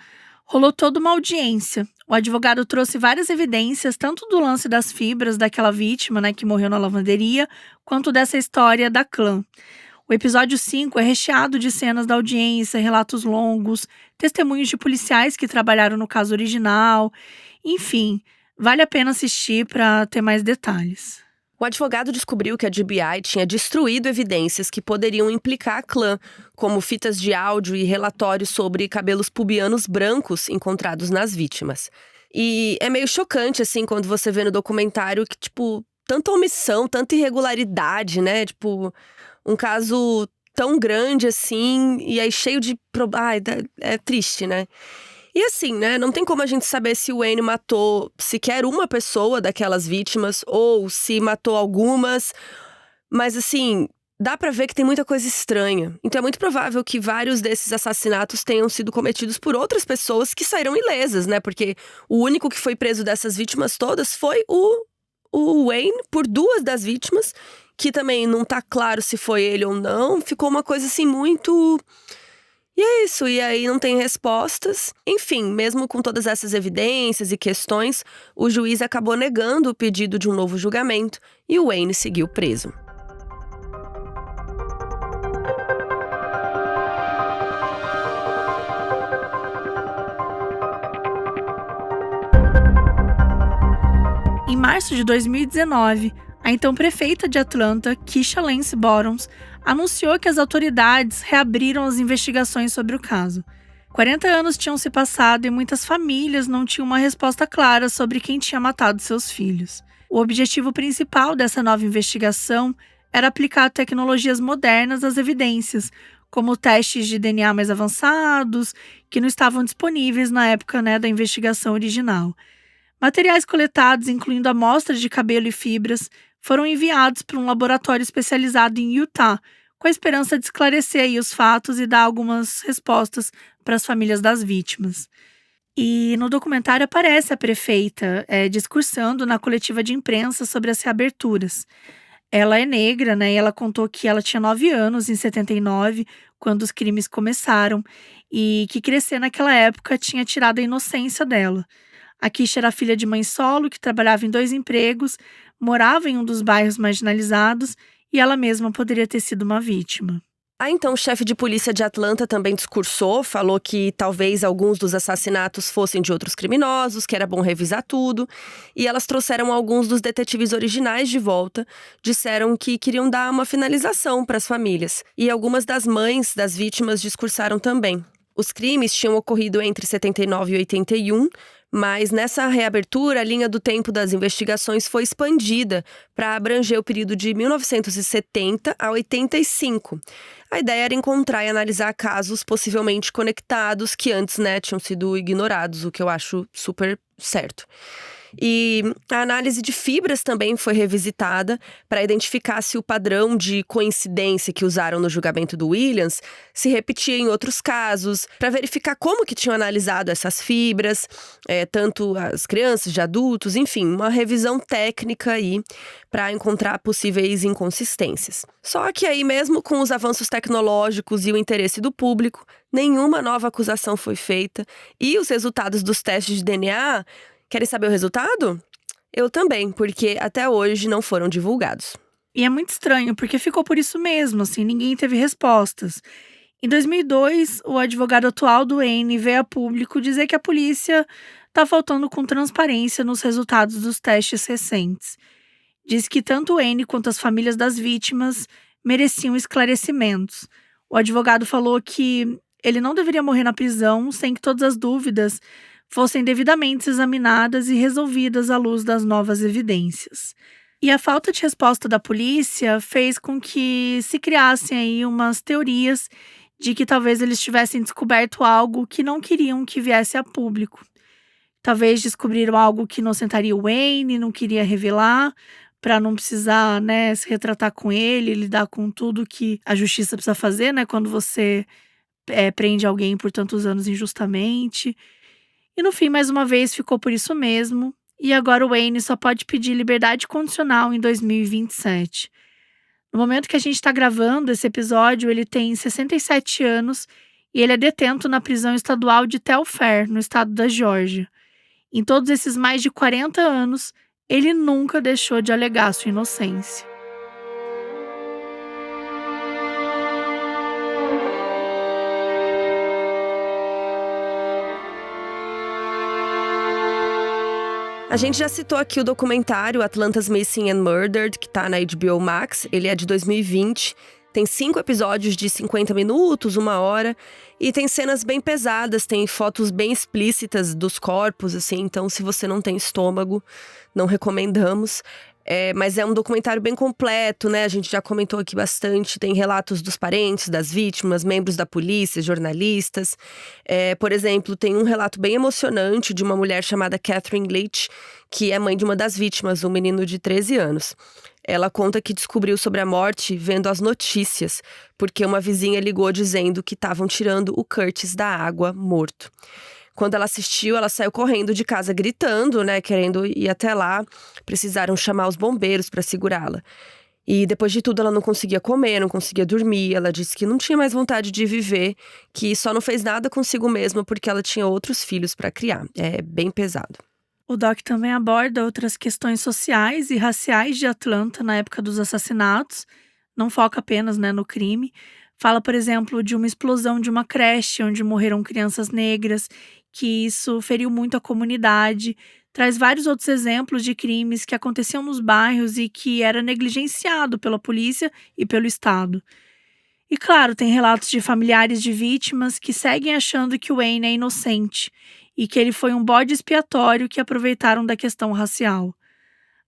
rolou toda uma audiência. O advogado trouxe várias evidências, tanto do lance das fibras daquela vítima, que morreu na lavanderia, quanto dessa história da clã. O episódio 5 é recheado de cenas da audiência, relatos longos, testemunhos de policiais que trabalharam no caso original. Enfim, vale a pena assistir para ter mais detalhes. O advogado descobriu que a GBI tinha destruído evidências que poderiam implicar a clã, como fitas de áudio e relatórios sobre cabelos pubianos brancos encontrados nas vítimas. E é meio chocante, quando você vê no documentário que, tanta omissão, tanta irregularidade, um caso tão grande e aí cheio de... é triste, né? E não tem como a gente saber se o Wayne matou sequer uma pessoa daquelas vítimas ou se matou algumas. Mas dá pra ver que tem muita coisa estranha. Então é muito provável que vários desses assassinatos tenham sido cometidos por outras pessoas que saíram ilesas, né? Porque o único que foi preso dessas vítimas todas foi o Wayne, por 2 das vítimas, que também não tá claro se foi ele ou não. Ficou uma coisa assim muito... E é isso, e aí não tem respostas. Enfim, mesmo com todas essas evidências e questões, o juiz acabou negando o pedido de um novo julgamento e o Wayne seguiu preso. Em março de 2019, a então prefeita de Atlanta, Keisha Lance Bottoms, anunciou que as autoridades reabriram as investigações sobre o caso. 40 anos tinham se passado e muitas famílias não tinham uma resposta clara sobre quem tinha matado seus filhos. O objetivo principal dessa nova investigação era aplicar tecnologias modernas às evidências, como testes de DNA mais avançados, que não estavam disponíveis na época, da investigação original. Materiais coletados, incluindo amostras de cabelo e fibras, foram enviados para um laboratório especializado em Utah, com a esperança de esclarecer aí os fatos e dar algumas respostas para as famílias das vítimas. E no documentário aparece a prefeita discursando na coletiva de imprensa sobre as reaberturas. Ela é negra, e ela contou que ela tinha 9 anos em 79, quando os crimes começaram, e que crescer naquela época tinha tirado a inocência dela. A Keisha era filha de mãe solo, que trabalhava em 2 empregos, morava em um dos bairros marginalizados e ela mesma poderia ter sido uma vítima. Então, o chefe de polícia de Atlanta também discursou, falou que talvez alguns dos assassinatos fossem de outros criminosos, que era bom revisar tudo. E elas trouxeram alguns dos detetives originais de volta, disseram que queriam dar uma finalização para as famílias. E algumas das mães das vítimas discursaram também. Os crimes tinham ocorrido entre 79 e 81, mas nessa reabertura, a linha do tempo das investigações foi expandida para abranger o período de 1970 a 85. A ideia era encontrar e analisar casos possivelmente conectados que antes, tinham sido ignorados, o que eu acho super certo. E a análise de fibras também foi revisitada para identificar se o padrão de coincidência que usaram no julgamento do Williams se repetia em outros casos, para verificar como que tinham analisado essas fibras, tanto as crianças, de adultos, enfim, uma revisão técnica aí para encontrar possíveis inconsistências. Só que aí mesmo com os avanços tecnológicos e o interesse do público, nenhuma nova acusação foi feita e os resultados dos testes de DNA... Querem saber o resultado? Eu também, porque até hoje não foram divulgados. E é muito estranho, porque ficou por isso mesmo, ninguém teve respostas. Em 2002, o advogado atual do Wayne veio a público dizer que a polícia está faltando com transparência nos resultados dos testes recentes. Diz que tanto o Wayne quanto as famílias das vítimas mereciam esclarecimentos. O advogado falou que ele não deveria morrer na prisão sem que todas as dúvidas fossem devidamente examinadas e resolvidas à luz das novas evidências. E a falta de resposta da polícia fez com que se criassem aí umas teorias de que talvez eles tivessem descoberto algo que não queriam que viesse a público. Talvez descobriram algo que inocentaria o Wayne, não queria revelar, para não precisar, se retratar com ele, lidar com tudo que a justiça precisa fazer, quando você prende alguém por tantos anos injustamente. E no fim, mais uma vez, ficou por isso mesmo. E agora o Wayne só pode pedir liberdade condicional em 2027. No momento que a gente está gravando esse episódio, ele tem 67 anos e ele é detento na prisão estadual de Telfair, no estado da Geórgia. Em todos esses mais de 40 anos, ele nunca deixou de alegar sua inocência. A gente já citou aqui o documentário Atlanta's Missing and Murdered, que tá na HBO Max. Ele é de 2020. Tem 5 episódios de 50 minutos, 1 hora. E tem cenas bem pesadas, tem fotos bem explícitas dos corpos, Então, se você não tem estômago, não recomendamos. Mas é um documentário bem completo, A gente já comentou aqui bastante. Tem relatos dos parentes, das vítimas, membros da polícia, jornalistas. Por exemplo, tem um relato bem emocionante de uma mulher chamada Catherine Leach, que é mãe de uma das vítimas, um menino de 13 anos. Ela conta que descobriu sobre a morte vendo as notícias, porque uma vizinha ligou dizendo que estavam tirando o Curtis da água morto. Quando ela assistiu, ela saiu correndo de casa gritando, né, querendo ir até lá. Precisaram chamar os bombeiros para segurá-la. E depois de tudo, ela não conseguia comer, não conseguia dormir. Ela disse que não tinha mais vontade de viver, que só não fez nada consigo mesma porque ela tinha outros filhos para criar. É bem pesado. O doc também aborda outras questões sociais e raciais de Atlanta na época dos assassinatos. Não foca apenas, né, no crime. Fala, por exemplo, de uma explosão de uma creche onde morreram crianças negras, que isso feriu muito a comunidade. Traz vários outros exemplos de crimes que aconteciam nos bairros e que era negligenciado pela polícia e pelo Estado. E claro, tem relatos de familiares de vítimas que seguem achando que o Wayne é inocente e que ele foi um bode expiatório que aproveitaram da questão racial.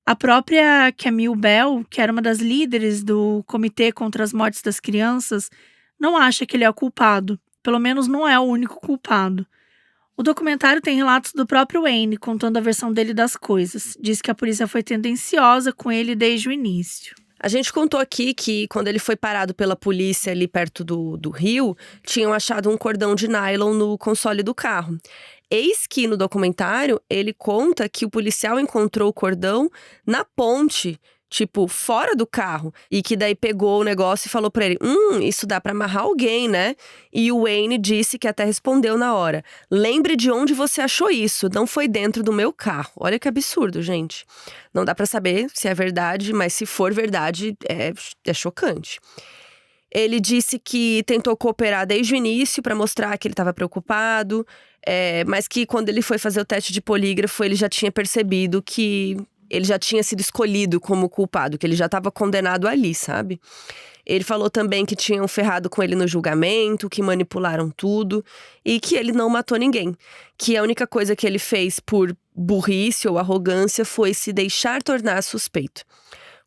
A própria Camille Bell, que era uma das líderes do Comitê contra as Mortes das Crianças, não acha que ele é o culpado. Pelo menos não é o único culpado. O documentário tem relatos do próprio Wayne contando a versão dele das coisas. Diz que a polícia foi tendenciosa com ele desde o início. A gente contou aqui que quando ele foi parado pela polícia ali perto do rio, tinham achado um cordão de nylon no console do carro. Eis que no documentário ele conta que o policial encontrou o cordão na ponte, tipo, fora do carro. E que daí pegou o negócio e falou pra ele, isso dá pra amarrar alguém, né? E o Wayne disse que até respondeu na hora, lembre de onde você achou isso, não foi dentro do meu carro. Olha que absurdo, gente. Não dá pra saber se é verdade, mas se for verdade, é chocante. Ele disse que tentou cooperar desde o início pra mostrar que ele estava preocupado, mas que quando ele foi fazer o teste de polígrafo, ele já tinha percebido que ele já tinha sido escolhido como culpado, que ele já estava condenado ali, sabe? Ele falou também que tinham ferrado com ele no julgamento, que manipularam tudo e que ele não matou ninguém. Que a única coisa que ele fez por burrice ou arrogância foi se deixar tornar suspeito.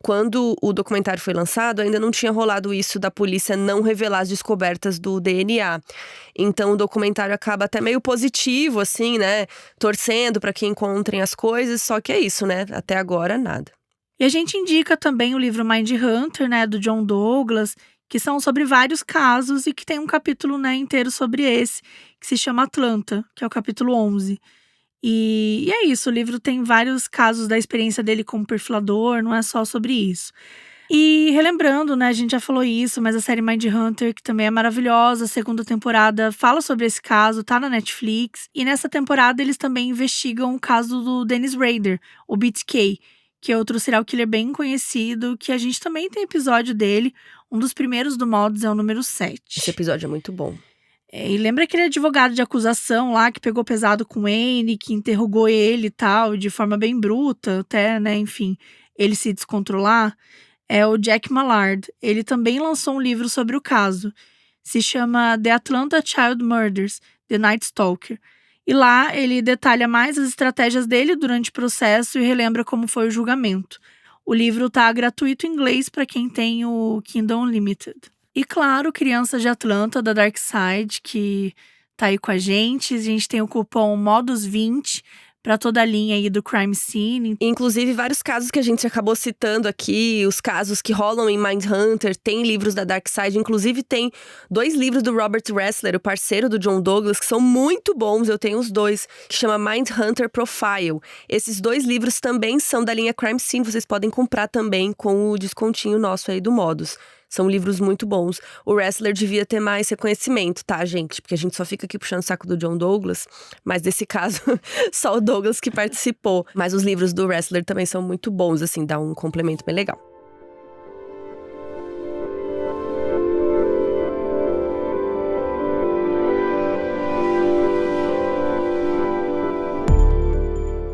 Quando o documentário foi lançado, ainda não tinha rolado isso da polícia não revelar as descobertas do DNA. Então o documentário acaba até meio positivo, assim, né? Torcendo para que encontrem as coisas, só que é isso, né? Até agora, nada. E a gente indica também o livro Mindhunter, né, do John Douglas, que são sobre vários casos e que tem um capítulo, né, inteiro sobre esse, que se chama Atlanta, que é o capítulo 11. E é isso, o livro tem vários casos da experiência dele como perfilador, não é só sobre isso. E relembrando, né, a gente já falou isso, mas a série Mindhunter, que também é maravilhosa, a segunda temporada fala sobre esse caso, tá na Netflix. E nessa temporada eles também investigam o caso do Dennis Rader, o BTK, que é outro serial killer bem conhecido, que a gente também tem episódio dele. Um dos primeiros do Mods é o número 7. Esse episódio é muito bom. E lembra aquele advogado de acusação lá que pegou pesado com o Wayne, que interrogou ele e tal, de forma bem bruta, até, né, enfim, ele se descontrolar? É o Jack Mallard. Ele também lançou um livro sobre o caso. Se chama The Atlanta Child Murders, The Night Stalker. E lá ele detalha mais as estratégias dele durante o processo e relembra como foi o julgamento. O livro tá gratuito em inglês para quem tem o Kindle Unlimited. E claro, Crianças de Atlanta, da Dark Side, que tá aí com a gente. A gente tem o cupom MODOS20 para toda a linha aí do Crime Scene. Inclusive, vários casos que a gente acabou citando aqui, os casos que rolam em Mindhunter, tem livros da Dark Side. Inclusive, tem 2 livros do Robert Ressler, o parceiro do John Douglas, que são muito bons. Eu tenho os 2, que chama Mindhunter Profile. Esses 2 livros também são da linha Crime Scene. Vocês podem comprar também com o descontinho nosso aí do Modus. São livros muito bons. O Ressler devia ter mais reconhecimento, tá, gente? Porque a gente só fica aqui puxando o saco do John Douglas. Mas nesse caso, só o Douglas que participou. Mas os livros do Ressler também são muito bons, assim, dá um complemento bem legal.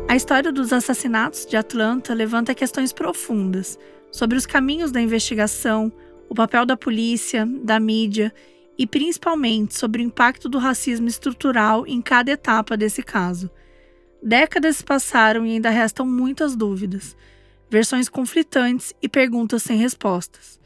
A história dos assassinatos de Atlanta levanta questões profundas sobre os caminhos da investigação, o papel da polícia, da mídia e principalmente sobre o impacto do racismo estrutural em cada etapa desse caso. Décadas se passaram e ainda restam muitas dúvidas, versões conflitantes e perguntas sem respostas.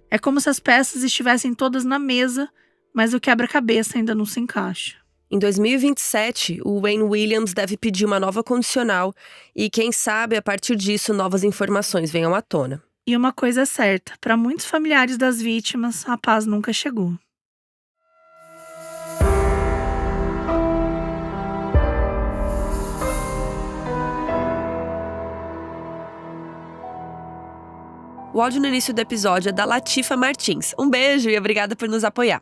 É como se as peças estivessem todas na mesa, mas o quebra-cabeça ainda não se encaixa. Em 2027, o Wayne Williams deve pedir uma nova condicional e, quem sabe, a partir disso, novas informações venham à tona. E uma coisa é certa, para muitos familiares das vítimas, a paz nunca chegou. O áudio no início do episódio é da Latifa Martins. Um beijo e obrigada por nos apoiar.